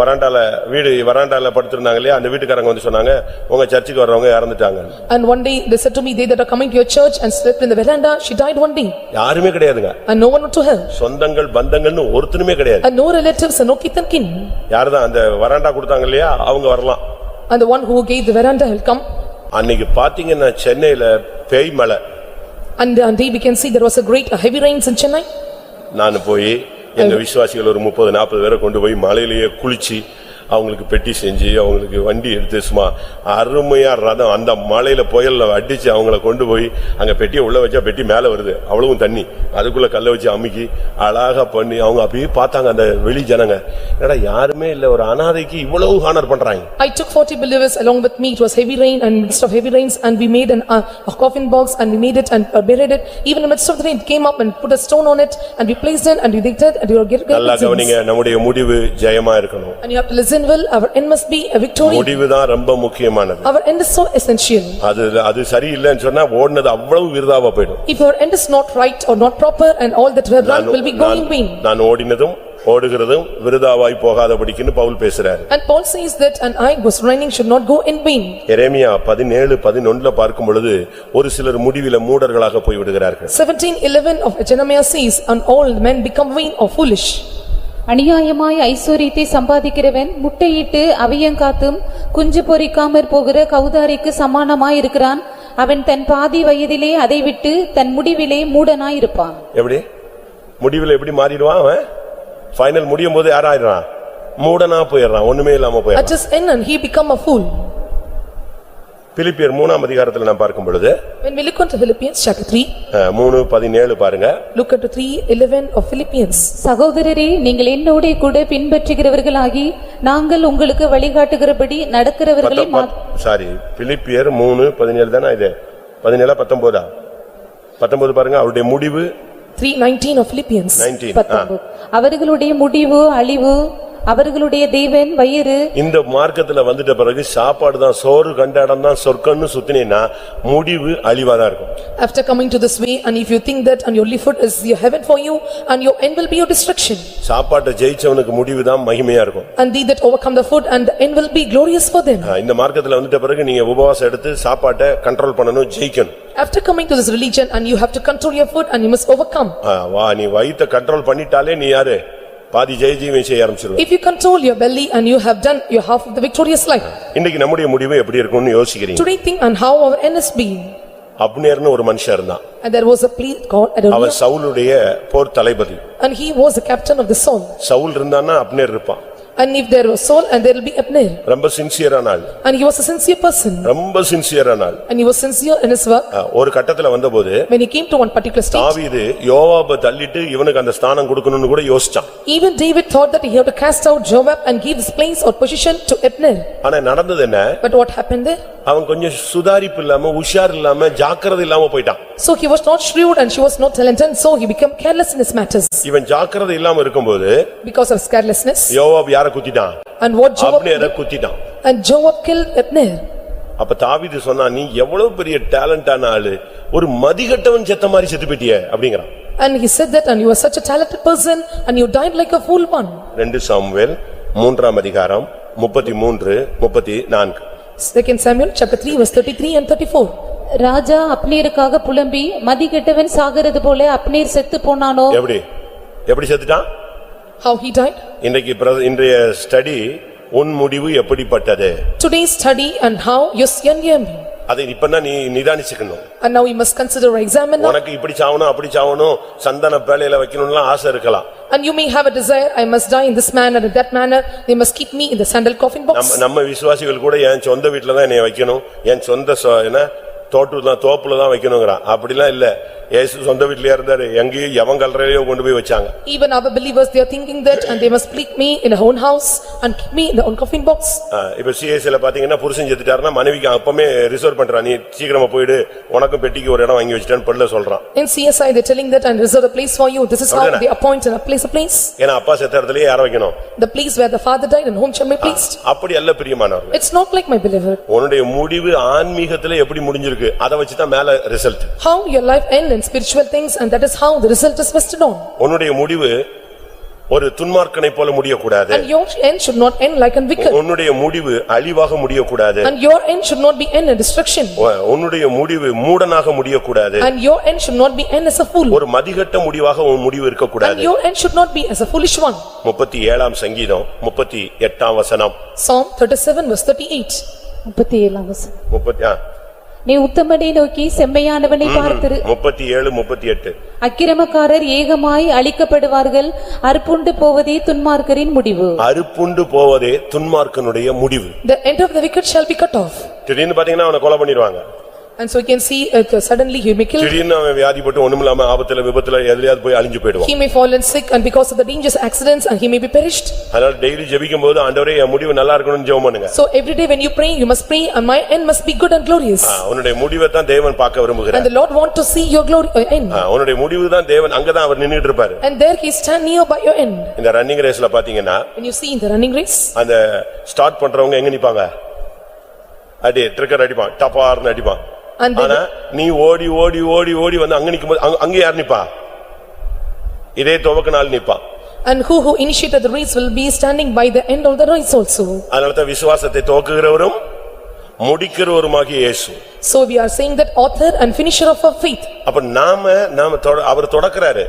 வராண்டால படுத்திருந்தாங்க இல்லையா, அந்த வீட்டுக்காரங்க வந்து சொன்னாங்க, உங்க சர்ச்சுக்கு வர்றவங்க இறந்துட்டாங்க. And one day they said to me, they that are coming to your church and slept in the veranda, she died one day. யாருமே கிடையாதுங்க. And no one to help. சொந்தங்கள் பந்தங்கள்னு ஒருத்தனுமே கிடையாது. And no relatives and no kith and kin. யார்தான் அந்த வராண்டா கொடுத்தாங்க இல்லையா, அவங்க வரலாம். And the one who gave the veranda will come. அன்னைக்கு பாத்தீங்கன்னா சென்னையில பேய் மழை. And day we can see there was a great heavy rains in Chennai. நான் போய் எங்க விசுவாசிகள் ஒரு 30-40 பேரை கொண்டு போய் மலையிலேயே குளிச்சு அவங்களுக்கு பெட்டி செஞ்சு அவங்களுக்கு வண்டி எடுத்து சும்மா அருமையா ரதம் அந்த மலையில புயல்ல அடிச்சு அவங்கள கொண்டு போய் அங்க பெட்டியை உள்ள வச்சா பெட்டி மேல வருது, அவ்வளவும் தண்ணி, அதுக்குள்ள கல்ல வச்சு அமுக்கி அழகா பண்ணி அவங்க அப்படியே பார்த்தாங்க அந்த வெளி ஜனங்க, என்னடா யாருமே இல்ல ஒரு அனாதைக்கு இவ்வளவு ஹானர் பண்றாங்க. I took 40 believers along with me. It was heavy rain and midst of heavy rains and we made a coffin box and we made it and buried it. Even in the midst of the rain it came up and put a stone on it and we placed it and we digged it and you are getting நல்லா கவனிங்க, நம்முடைய முடிவு ஜெயமா இருக்கணும். And you have to listen well, our end must be a victory. முடிவுதான் ரொம்ப முக்கியமானது. Our end is so essential. அது சரியில்லைன்னு சொன்னா ஓடுனது அவ்வளவு விருதாவா போய்டும். If our end is not right or not proper and all that we have run will be going in vain. நான் ஓடினதும் ஓடுகிறதும் விருதாவாய் போகாதபடிக்குன்னு பவுல் பேசுறார். And Paul says that and I was running should not go in vain. எரேமியா 17:11 பார்க்கும் பொழுது ஒரு சிலர் முடிவில மூடர்களாக போய் விடுகிறார்கள். 17:11 of Jeremiah says and all men become vain or foolish. அநியாயமாய் ஐஸ்வரியத்தை சம்பாதிக்கிறவன் முட்டையிட்டு அவியங்காத்தும் குஞ்சு பொரிக்காமற் போகிற கௌதாரிக்கு சமானமாயிருக்கிறான். அவன் தன் பாதி வயதிலே அதை விட்டு தன் முடிவிலே மூடனாயிருப்பான். எப்படி முடிவில எப்படி மாறிடுவான் அவன்? ஃபைனல் முடியும் போது யாராயிடுறான்? மூடனா போயிடுறான், ஒண்ணுமே இல்லாம போயிடுறான். At his end and he become a fool. பிலிப்பியர் 3ஆம் அதிகாரத்துல நான் பார்க்கும் பொழுது When we look into Philippians chapter 3, 3:17 பாருங்க. look at 3:11 of Philippians. சகோதரரே, நீங்கள் என்னோடே கூட பின்பற்றுகிறவர்களாகி நாங்கள் உங்களுக்கு வழிகாட்டுகிறபடி நடக்கிறவர்களை சாரி பிலிப்பியர் 3:17 தானே இது? 17 19 19 பாருங்க. அவருடைய முடிவு 3:19 of Philippians. 19 அவர்களுடைய முடிவு அழிவு, அவர்களுடைய தேவன் வயிறு. இந்த மார்க்கத்துல வந்துட்ட பிறகு சாப்பாடு தான் சோறு கண்ட இடம் தான் சொர்க்கம்னு சுத்தினேன்னா முடிவு அழிவாதான் இருக்கும். After coming to this way and if you think that and your food is your heaven for you and your end will be your destruction. சாப்பாட்டை ஜெயிச்சவனுக்கு முடிவு தான் மகிமையா இருக்கும். And they that overcome the food and the end will be glorious for them. இந்த மார்க்கத்துல வந்துட்ட பிறகு நீங்க உபவாசம் எடுத்து சாப்பாட்டை கண்ட்ரோல் பண்ணணும், ஜெயிக்கணும். After coming to this religion and you have to control your food and you must overcome. வா நீ வயித்தை கண்ட்ரோல் பண்ணிட்டாலே நீ யாரு? பாதி ஜெயிஜீவன் செய்ய ஆரம்பிச்சிருவ. If you control your belly and you have done your half of the victorious life. இன்னைக்கு நம்முடைய முடிவு எப்படி இருக்கும்னு யோசிக்கிறீங்க? Today think and how our end is being. அப்னேர்னு ஒரு மனுஷன் இருந்தான். And there was a priest called Adoniah. அவன் சவுலுடைய போர் தளபதி. And he was the captain of the Saul. Saul இருந்தான்னா அப்னேர் இருப்பான். And if there was Saul and there will be Abner. ரொம்ப சின்சியரான ஆள். And he was a sincere person. ரொம்ப சின்சியரான ஆள். And he was sincere in his work. ஒரு கட்டத்துல வந்தபோது When he came to one particular stage. தாவீது யோவாபை தள்ளிட்டு இவனுக்கு அந்த ஸ்தானம் கொடுக்கணும்னு கூட யோசிச்சான். Even David thought that he had to cast out Joab and give his place or position to Abner. ஆனா நடந்தது என்ன? But what happened there? அவன் கொஞ்சம் சுதாரிப்பு இல்லாம உஷார் இல்லாம ஜாக்கிரதை இல்லாம போயிட்டான். So he was not shrewd and she was not talented, so he became careless in his matters. இவன் ஜாக்கிரதை இல்லாம இருக்கும்போது Because of his carelessness. யோவாப் யாரை குத்திட்டான்? And what Joab அப்னேரை குத்திட்டான். And Joab killed Abner. அப்ப தாவீது சொன்னா, நீ எவ்வளவு பெரிய டேலண்டான ஆளு, ஒரு மதிகட்டவன் செத்த மாதிரி செத்து போயிட்டியே அப்படிங்கறான். And he said that and you are such a talented person and you died like a fool one. 2 Samuel 3ஆம் அதிகாரம் 33 34. 2 Samuel chapter 3 verse 33 and 34. ராஜா அப்னேருக்காக புலம்பி மதிகெட்டவன் சாகிறது போல அப்னேர் செத்து போனானோ? எப்படி செத்துட்டான்? How he died? இன்றைய ஸ்டடி உன் முடிவு எப்படிப்பட்டது? Today's study and how your end. அதை இப்பதான் நீ நிதானிச்சுக்கணும். And now you must consider or examine now. உனக்கு இப்படி சாவணும் அப்படி சாவணும் சந்தன பேழையில வைக்கணும்லாம் ஆசை இருக்கலாம். And you may have a desire, I must die in this manner and that manner, they must keep me in the sandal coffin box. நம்ம விசுவாசிகள் கூட என் சொந்த வீட்டுல தான் என்னை வைக்கணும், என் சொந்த என்ன தோப்புல தான் வைக்கணுங்கிறான். அப்படிலாம் இல்ல, இயேசு சொந்த வீட்லயே இருந்தாரு, எங்கேயும் எவன் கல்லறையிலயோ கொண்டு போய் வச்சாங்க. Even our believers, they are thinking that and they must keep me in a own house and keep me in the own coffin box. இப்ப சிஎஸ்ல பாத்தீங்கன்னா புருஷன் செத்துட்டாருன்னா மனைவிக்கு அப்பமே ரிசர்வ் பண்றான், நீ சீக்கிரமா போயிடு உனக்கும் பெட்டிக்கு ஒரு இடம் வாங்கி வச்சிட்டான்னு பல்ல சொல்றான். In CSI they are telling that and reserve a place for you, this is how they appoint and place a place. ஏன்னா அப்பா செத்த இடத்துலயே யார வைக்கணும்? The place where the father died and whom shall be placed. அப்படி அல்ல பிரியமானவர்களே. It's not like my beloved. உன்னுடைய முடிவு ஆன்மீகத்திலே எப்படி முடிஞ்சிருக்கு அத வச்சு தான் மேல result. How your life end in spiritual things and that is how the result is vested on. உன்னுடைய முடிவு ஒரு துன்மார்க்கனை போல முடிய கூடாது. And your end should not end like a wicked. உன்னுடைய முடிவு அழிவாக முடிய கூடாது. And your end should not be end in destruction. உன்னுடைய முடிவு மூடனாக முடிய கூடாது. And your end should not be end as a fool. ஒரு மதிகட்ட முடிவாக உன் முடிவு இருக்க கூடாது. And your end should not be as a foolish one. 37ஆம் சங்கீதம் 38ஆம் வசனம். Psalm 37 verse 38. 37ஆம் வசனம். 30 நீ உத்தமனை நோக்கி செம்மையானவனை பார்த்திரு. 37 38. அக்கிரமக்காரர் ஏகமாய் அழிக்கப்படுவார்கள், அறுப்புண்டு போவதே துன்மார்க்கரின் முடிவு. அறுப்புண்டு போவதே துன்மார்க்கனுடைய முடிவு. The end of the wicked shall be cut off. திடீர்னு பாத்தீங்கன்னா அவனை கொலை பண்ணிடுவாங்க. And so you can see suddenly he may kill. திடீர்னு அவன் வியாதிப்பட்டு ஒண்ணுமில்லாம ஆபத்துல விபத்துல எதிலையாவது போய் அழிஞ்சு போயிடுவான். He may fall in sick and because of the dangerous accidents and he may be perished. அதனால டெய்லி ஜெபிக்கும்போது ஆண்டவரே என் முடிவு நல்லா இருக்கணும்னு ஜெபம் பண்ணுங்க. So every day when you pray you must pray and my end must be good and glorious. உன்னுடைய முடிவை தான் தேவன் பார்க்க விரும்புகிறார். And the Lord want to see your glory end. உன்னுடைய முடிவு தான் தேவன் அங்க தான் அவர் நின்னுட்டு இருப்பாரு. And there he stand near by your end. இந்த ரன்னிங் ரேஸ்ல பாத்தீங்கன்னா when you see in the running race அந்த ஸ்டார்ட் பண்றவங்க எங்க நிப்பாங்க? அடி ட்ரிக்கர் அடிப்பான், டபார்னு அடிப்பான். ஆனா நீ ஓடி ஓடி ஓடி ஓடி வந்து அங்க நிக்கும்போது அங்க யார் நிப்பா? இதே துவக்க நாள் நிப்பா. And who initiated the race will be standing by the end of the race also. அதனால தான் விசுவாசத்தை துவக்குகிறவரும் முடிக்கிறவருமாகிய இயேசு. So we are saying that author and finisher of our faith. அப்ப நாம அவர் தொடக்கறாரு,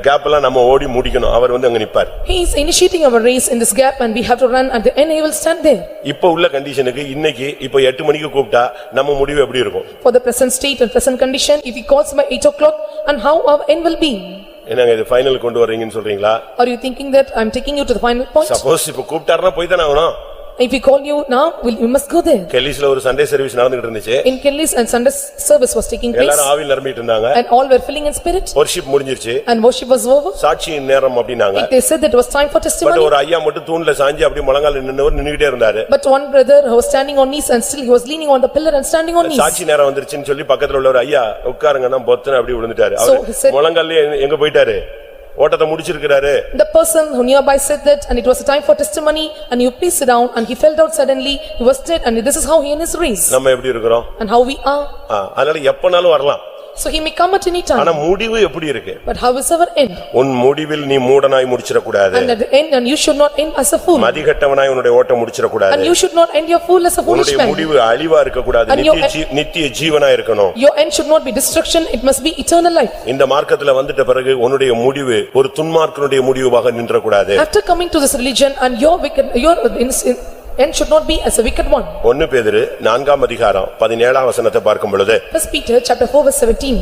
கேப் எல்லாம் நம்ம ஓடி முடிக்கணும், அவர் வந்து அங்க நிப்பார். He is initiating our race in this gap and we have to run at the end he will stand there. இப்ப உள்ள கண்டிஷனுக்கு இன்னைக்கு இப்ப 8 மணிக்கு கூப்பிட்டா நம்ம முடிவு எப்படி இருக்கும்? For the present state and present condition, if he calls by 8 o'clock and how our end will be. என்னங்க இது ஃபைனல் கொண்டு வர்றீங்கன்னு சொல்றீங்களா? Are you thinking that I am taking you to the final point? Suppose இப்ப கூப்பிட்டாருன்னா போய் தானே ஆகணும். If we call you now, we must go there. கெல்லிஸ்ல ஒரு சண்டே சர்வீஸ் நடந்துட்டு இருந்துச்சு. In Kelly's and Sunday service was taking place. எல்லாரும் ஆவியில் நிரம்பிட்டு இருந்தாங்க. And all were filling in spirit. worship முடிஞ்சிருச்சு. And worship was over. சாட்சியின் நேரம் அப்படினாங்க. They said that it was time for testimony. But ஒரு ஐயா மட்டும் தூண்ல சாஞ்சி அப்படி முழங்கால நின்னுட்டே இருந்தாரு. But one brother who was standing on knees and still he was leaning on the pillar and standing on knees. சாட்சி நேரம் வந்துருச்சுன்னு சொல்லி பக்கத்துல உள்ள ஒரு ஐயா உட்காருங்கன்னா பொத்துன்னு அப்படி விழுந்துட்டாரு. அவர் முழங்கால்ல எங்க போயிட்டாரு? ஓட்டத்தை முடிச்சிருக்காரு. The person who nearby said that and it was a time for testimony and you please sit down and he fell down suddenly, he was dead and this is how he in his race. நம்ம எப்படி இருக்கிறோம்? And how we are. அதனால எப்பனாலும் வரலாம். So he may come at any time. ஆனா முடிவு எப்படி இருக்கு? But how is our end? உன் முடிவில் நீ மூடனாய் முடிச்சிர கூடாது. And at the end and you should not end as a fool. மதிகட்டவனாய் உன்னுடைய ஓட்டம் முடிச்சிர கூடாது. And you should not end your fool as a foolish man. உன்னுடைய முடிவு அழிவா இருக்க கூடாது. நித்திய ஜீவனாய் இருக்கணும். Your end should not be destruction, it must be eternal life. இந்த மார்க்கத்துல வந்துட்ட பிறகு உன்னுடைய முடிவு ஒரு துன்மார்க்கனுடைய முடிவாக நின்ற கூடாது. After coming to this religion and your end should not be as a wicked one. 1 பேதுரு 4ஆம் அதிகாரம் 17ஆம் வசனத்தை பார்க்கும் பொழுது 1 Peter chapter 4 verse 17.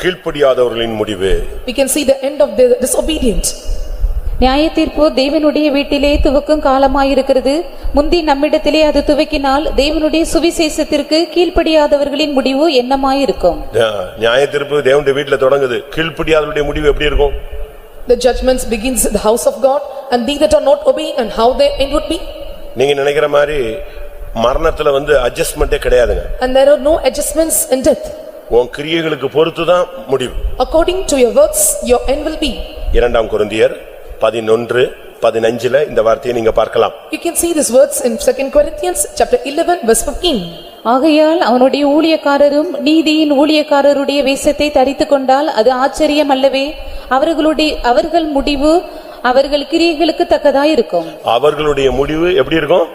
கீழ்ப்படியாதவர்களின் முடிவு. We can see the end of the disobedient. நியாயத்தீர்ப்பு தேவனுடைய வீட்டிலே துவக்கும் காலமாயிருக்கிறது. முந்தி நம்மிடத்திலே அது துவக்கினால் தேவனுடைய சுவிசேஷத்திற்கு கீழ்ப்படியாதவர்களின் முடிவு என்னமாயிருக்கும்? நியாயத்தீர்ப்பு தேவனுடைய வீட்டிலே தொடங்குது. கீழ்ப்படியாதவருடைய முடிவு எப்படி இருக்கும்? The judgments begins in the house of God and they that are not obeying and how their end would be. நீங்க நினைக்கிற மாதிரி மரணத்துல வந்து அட்ஜஸ்ட்மென்ட்டே கிடையாதுங்க. And there are no adjustments in death. உன் கிரியைகளுக்கு பொறுத்து தான் முடிவு. According to your works your end will be. 2 கொரிந்தியர் 11:15 இந்த வார்த்தையை நீங்க பார்க்கலாம். You can see these words in 2 Corinthians chapter 11 verse 15. ஆகையால் அவனுடைய ஊழியக்காரரும் நீதியின் ஊழியக்காரருடைய வேஷத்தை தரித்துக் கொண்டால் அது ஆச்சரியம் அல்லவே. அவர்கள் முடிவு அவர்கள் கிரியைகளுக்கு தக்கதாய் இருக்கும். அவர்களுடைய முடிவு எப்படி இருக்கும்?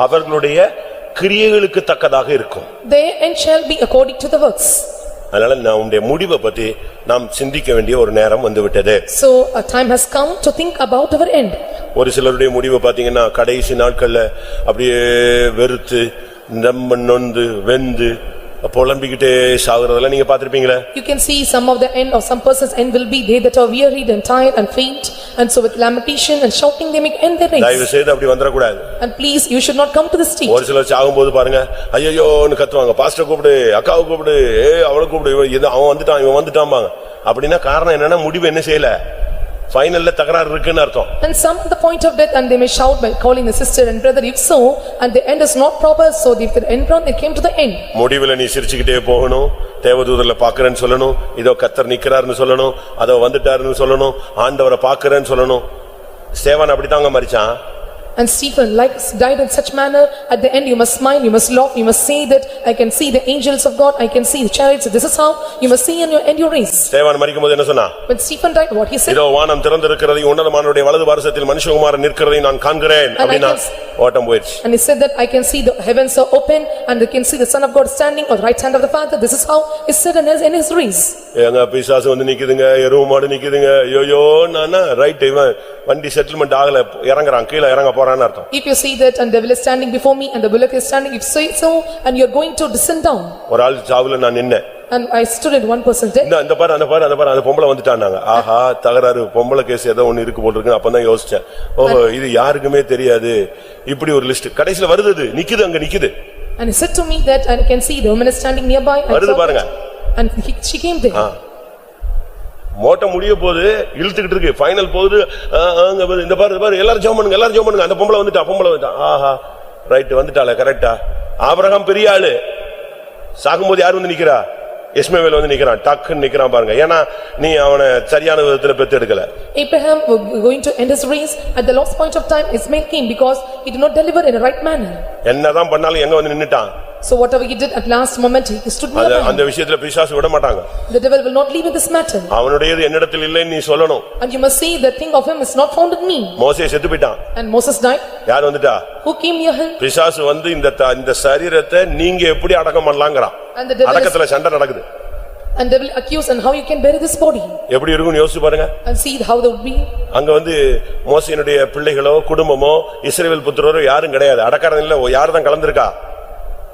அவர்களுடைய கிரியைகளுக்கு தக்கதாக இருக்கும். Their end shall be according to the works. அதனால நம்முடைய முடிவை பத்தி நாம் சிந்திக்க வேண்டிய ஒரு நேரம் வந்துவிட்டது. So a time has come to think about our end. ஒரு சிலருடைய முடிவை பாத்தீங்கன்னா கடைசி நாட்கள்ல அப்படியே வெறுத்து நம்ம நொந்து வெந்து புலம்பிக்கிட்டே சாகுறதெல்லாம் நீங்க பாத்திருப்பீங்களே. You can see some of the end of some person's end will be they that are wearied and tired and faint, and so with lamentation and shouting they make end their தயவு race. செய்து அப்படி வந்துடக்கூடாது. And please, you should not come to this stage. ஒரு சிலர் சாகும்போது பாருங்க, ஐயோன்னு கத்துவாங்க, பாஸ்டர் கூப்பிடு, அக்காவை கூப்பிடு, அவளை கூப்பிடு, அவன் வந்துட்டான் இவன் வந்துட்டான்பாங்க. அப்படின்னா காரணம் என்னன்னா முடிவு என்ன செய்யல, ஃபைனல்ல தகராறு இருக்குன்னு அர்த்தம். And some at the point of death, and they may shout by calling the sister and brother if so, and the end is not proper, so if the end wrong, they came to the end. முடிவுல நீ சிரிச்சுக்கிட்டே போகணும், தேவதூதர்ல பாக்குறேன்னு சொல்லணும், இதோ கர்த்தர் நிக்கிறாருன்னு சொல்லணும், அதோ வந்துட்டாருன்னு சொல்லணும், ஆண்டவரை பாக்குறேன்னு சொல்லணும். ஸ்தேவான் அப்படித்தாங்க மரிச்சான். And Stephen likes died in such manner, at the end you must smile, you must laugh, you must say that I can see the angels of God, I can see the chariots, this is how you must see in your end your race. ஸ்தேவான் மரிக்கும்போது என்ன சொன்னா? When Stephen died, what he said? இதோ வானம் திறந்திருக்கிறதையும் உன்னதமானவருடைய வலது பாரசத்தில் மனுஷகுமாரன் நிற்கிறதையும் நான் காண்கிறேன் அப்படினா ஓட்டம் போயிடுச்சு. And he said that I can see the heavens are open and I can see the Son of God standing on the right hand of the Father, this is how he said in his race. எங்க பிசாசு வந்து நிக்குதுங்க, எருவு மாடு நிக்குதுங்க, ஐயோ நானா ரைட் இவன் வண்டி செட்டில்மென்ட் ஆகல, இறங்குறான், கீழ இறங்க போறான்னு அர்த்தம். If you see that and devil is standing before me and the bullock is standing, if say so and you are going to descend down. ஒரு ஆள் சாவுல நான் நின்னேன். And I stood at one person's death. அந்த பாரு அந்த பொம்பளை வந்துட்டானாங்க. ஆஹா தகராறு, பொம்பளை கேஸ் ஏதோ ஒன்னு இருக்கு போல இருக்கு. அப்பதான் யோசிச்சேன், ஓஹோ இது யாருக்குமே தெரியாது, இப்படி ஒரு லிஸ்ட் கடைசில வருது, நிக்குது, அங்க நிக்குது. And he said to me that I can see the woman is standing nearby. வருது பாருங்க. And she came there. மோட்ட முடிய போது இழுத்துக்கிட்டு இருக்கு, ஃபைனல் போகுது. இந்த பாரு எல்லாரும் ஜெபம் பண்ணுங்க, அந்த பொம்பளை வந்துட்டா. ஆஹா ரைட் வந்துட்டாளே, கரெக்டா. ஆபிரகாம் பெரிய ஆளு, சாகும்போது யார் வந்து நிக்கிறா? இஸ்மவேல் வந்து நிக்கிறான், டக்குன்னு நிக்கிறான் பாருங்க. ஏன்னா நீ அவனை சரியான விதத்துல பெத்து எடுக்கல. Abraham was going to end his race, at the last point of time Ismail came because he did not deliver in the right manner. என்னதான் பண்ணாலும் எங்க வந்து நின்னுட்டான். So whatever he did at last moment he stood nearby. அந்த விஷயத்துல பிசாசு விட மாட்டாங்க. The devil will not leave in this matter. அவனுடையது என்னிடத்தில் இல்லைன்னு நீ சொல்லணும். And you must say the thing of him is not found in me. மோசே செத்து போயிட்டான். And Moses died. யார் வந்துட்டா? Who came near him? பிசாசு வந்து இந்த சரீரத்தை நீங்க எப்படி அடக்கம் பண்ணலாம்ங்கறான். அடக்கத்துல சண்டை நடக்குது. And devil accused and how you can bury this body. எப்படி இருக்கும்னு யோசிச்சு பாருங்க. And see how that would be. அங்க வந்து மோசேயினுடைய பிள்ளைகளோ குடும்பமோ இஸ்ரவேல் புத்திரரோ யாரும் கிடையாது, அடக்கறதுல இல்ல, யார் தான் கலந்திருக்கா?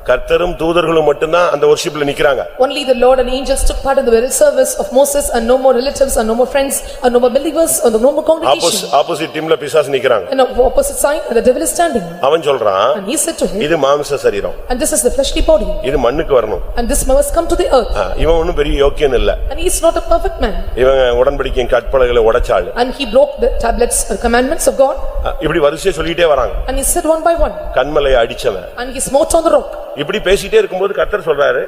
கர்த்தரும் தூதர்களும் மட்டும்தான் அந்த வொர்ஷிப்ல நிக்கறாங்க. Only the Lord and angels took part in the very service of Moses, and no more relatives and no more friends and no more believers and no more congregation. Opposite டீம்ல பிசாசு நிக்கறாங்க. And on the opposite side the devil is standing. அவன் சொல்றான், And he said to him, இது மாம்ச சரீரம், and this is the fleshly body, இது மண்ணுக்கு வரணும், and this must come to the earth. இவன் ஒண்ணும் பெரிய யோக்கியன் இல்ல, And he is not a perfect man. இவன் உடன்படிக்கையின் கற்பலகளை உடைச்சாளு. And he broke the tablets or commandments of God. இப்படி வரிசையா சொல்லிட்டே வராங்க. And he said one by one. கண்மலையை அடிச்சவன். And he smote on the rock. இப்படி பேசிட்டே இருக்கும்போது கர்த்தர் சொல்றாரு,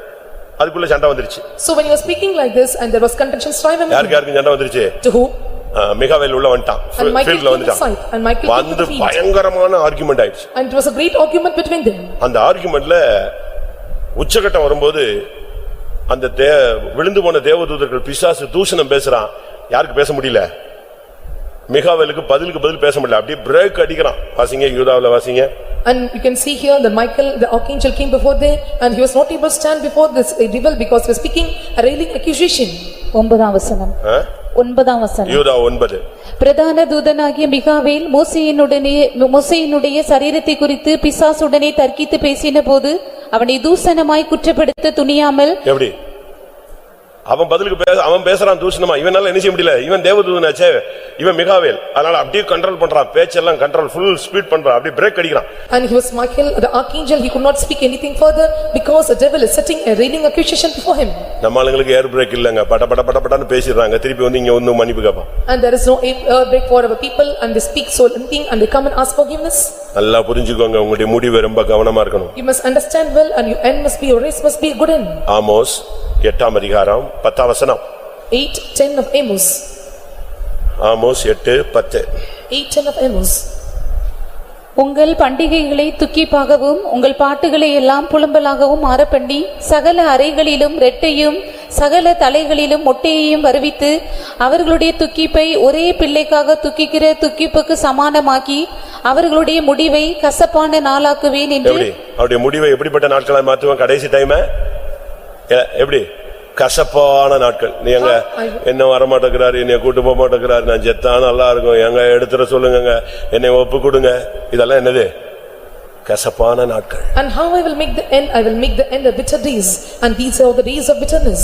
அதுக்குள்ள சண்டை வந்துருச்சு. So when he was speaking like this and there was contention strife among யாருக்கு சண்டை வந்துருச்சு? to whom? மிகாவேல் உள்ள வந்துட்டான், ஃபீல்ட்ல வந்துட்டான். And Michael வந்து பயங்கரமான ஆர்குமென்ட் ஆயிடுச்சு. And it was a great argument between them. அந்த ஆர்குமென்ட்ல உச்சகட்டம் வரும்போது அந்த விழுந்து போன தேவதூதர்கள் பிசாசு தூஷணம் பேசுறான். யாருக்கு பேச முடியல? மிகாவேலுக்கு பதில் பேச முடியல. அப்படியே பிரேக் அடிக்கிறான். வாசிங்க, யூதாவுல வாசிங்க. And you can see here that Michael the archangel came before there and he was not able to stand before this devil because he was speaking a railing accusation. 9ஆம் வசனம். 9ஆம் வசனம். யூதா 9. பிரதான தூதனாகிய மிகாவேல் மோசேயினுடைய சரீரத்தை குறித்து பிசாசுடனே தர்க்கித்து பேசின போது அவனை தூஷணமாய் குற்றப்படுத்த துணியாமல். எப்படி அவன் பதிலுக்கு அவன் பேசுறான் தூஷணமா, இவனால என்ன செய்ய முடியல, இவன் தேவதூதனாச்சே, இவன் மிகாவேல், அதனால அப்படியே கண்ட்ரோல் பண்றான், பேச்செல்லாம் கண்ட்ரோல் ஃபுல் ஸ்பீட் பண்றான், அப்படியே பிரேக் அடிக்கிறான். And he was Michael the archangel, he could not speak anything further because the devil is setting a railing accusation before him. நம்ம ஆளுங்களுக்கு ஏர் பிரேக் இல்லங்க, படபடன்னு பேசிடுறாங்க, திருப்பி வந்து இங்க வந்து மன்னிப்பு கேட்பான். And there is no air break for our people and they speak so anything and they come and ask forgiveness. நல்லா புரிஞ்சுக்கோங்க, உங்களுடைய முடிவு ரொம்ப கவனமா இருக்கணும். You must understand well and your end must be, your race must be a good end. Amos 8ஆம் அதிகாரம் 10ஆம் வசனம். 8:10 of Amos. Amos 8:10. 8:10 of Amos. உங்கள் பண்டிகைகளை துக்கிப்பாகவும் உங்கள் பாட்டுகளை எல்லாம் புலம்பலாகவும் மாறப்பண்ணி சகல அறைகளிலும் ரெட்டையும் சகல தலைகளிலும் மொட்டையையும் வருவித்து அவர்களுடைய துக்கிப்பை ஒரே பிள்ளைக்காக துக்கிக்கிற துக்கிப்புக்கு சமானமாக்கி அவர்களுடைய முடிவை கசப்பான நாளாக்குவேன் என்று. அவருடைய முடிவை எப்படிப்பட்ட நாட்களை மாற்றுவான்? கடைசி டைம் எப்படி? கசப்பான நாட்கள். நீ எங்க என்ன வரமாட்டேங்கிறாரு, என்னை கூட்டு போக மாட்டேங்கிறாரு, நான் செத்தா நல்லா இருக்கும், எங்க எடுத்துட சொல்லுங்க, என்னை ஒப்பு கொடுங்க, இதெல்லாம் என்னது? கசப்பான நாட்கள். And how I will make the end, I will make the end of bitter days, and these are the days of bitterness.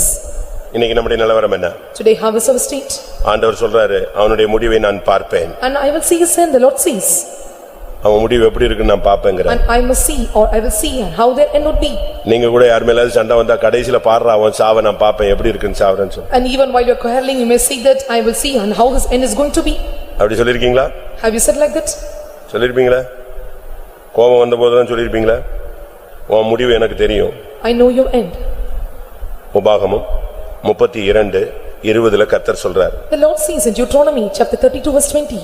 இன்னைக்கு நம்முடைய நிலவரம் என்ன? Today how is our state? ஆண்டவர் சொல்றாரு அவனுடைய முடிவை நான் பார்ப்பேன். And I will see his end, the Lord sees. அவன் முடிவு எப்படி இருக்குன்னு நான் பார்ப்பேங்கற. And I must see, or I will see, and how their end would be. நீங்க கூட யார் மேலாவது சண்டை வந்தா கடைசில பாறா அவன் சாவ நான் பார்ப்பேன் எப்படி இருக்குன்னு சாவறேன்னு சொல்லு. And even while you are quarreling, you may see that I will see, and how his end is going to be. அப்படி சொல்லிருக்கீங்களா? Have you said like that? சொல்லிருப்பீங்களா? கோபம் வந்தபோதுதான் சொல்லிருப்பீங்களா? உன் முடிவு எனக்கு தெரியும். I know your end. உபாகமம் 32:20 கர்த்தர் சொல்றார். The Lord says in Deuteronomy chapter 32 verse 20.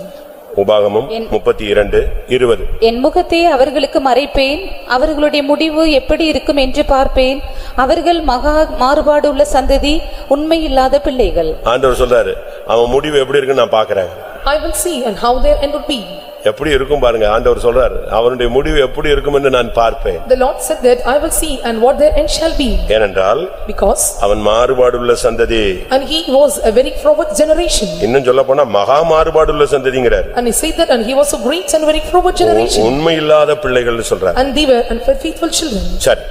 உபாகமம் 32:20 என் முகத்தை அவர்களுக்கு மறைப்பேன், அவர்களுடைய முடிவு எப்படி இருக்கும் என்று பார்ப்பேன், அவர்கள் மகா மாறுபாடுள்ள சந்ததி, உண்மையில்லாத பிள்ளைகள். ஆண்டவர் சொல்றாரு அவன் முடிவு எப்படி இருக்குன்னு நான் பார்க்கறேன். I will see, and how their end would be. எப்படி இருக்கும் பாருங்க. ஆண்டவர் சொல்றாரு அவனுடைய முடிவு எப்படி இருக்கும் என்று நான் பார்ப்பேன். The Lord said that I will see, and what their end shall be. ஏனென்றால் Because அவன் மாறுபாடுள்ள சந்ததி. and he was a very forward generation. இன்னும் சொல்லப் போனா மகா மாறுபாடுள்ள சந்ததிங்கறார். And he said that, and he was a great and very forward generation. உண்மையில்லாத பிள்ளைகள்னு சொல்றார். And they were unfaithful children. சரி,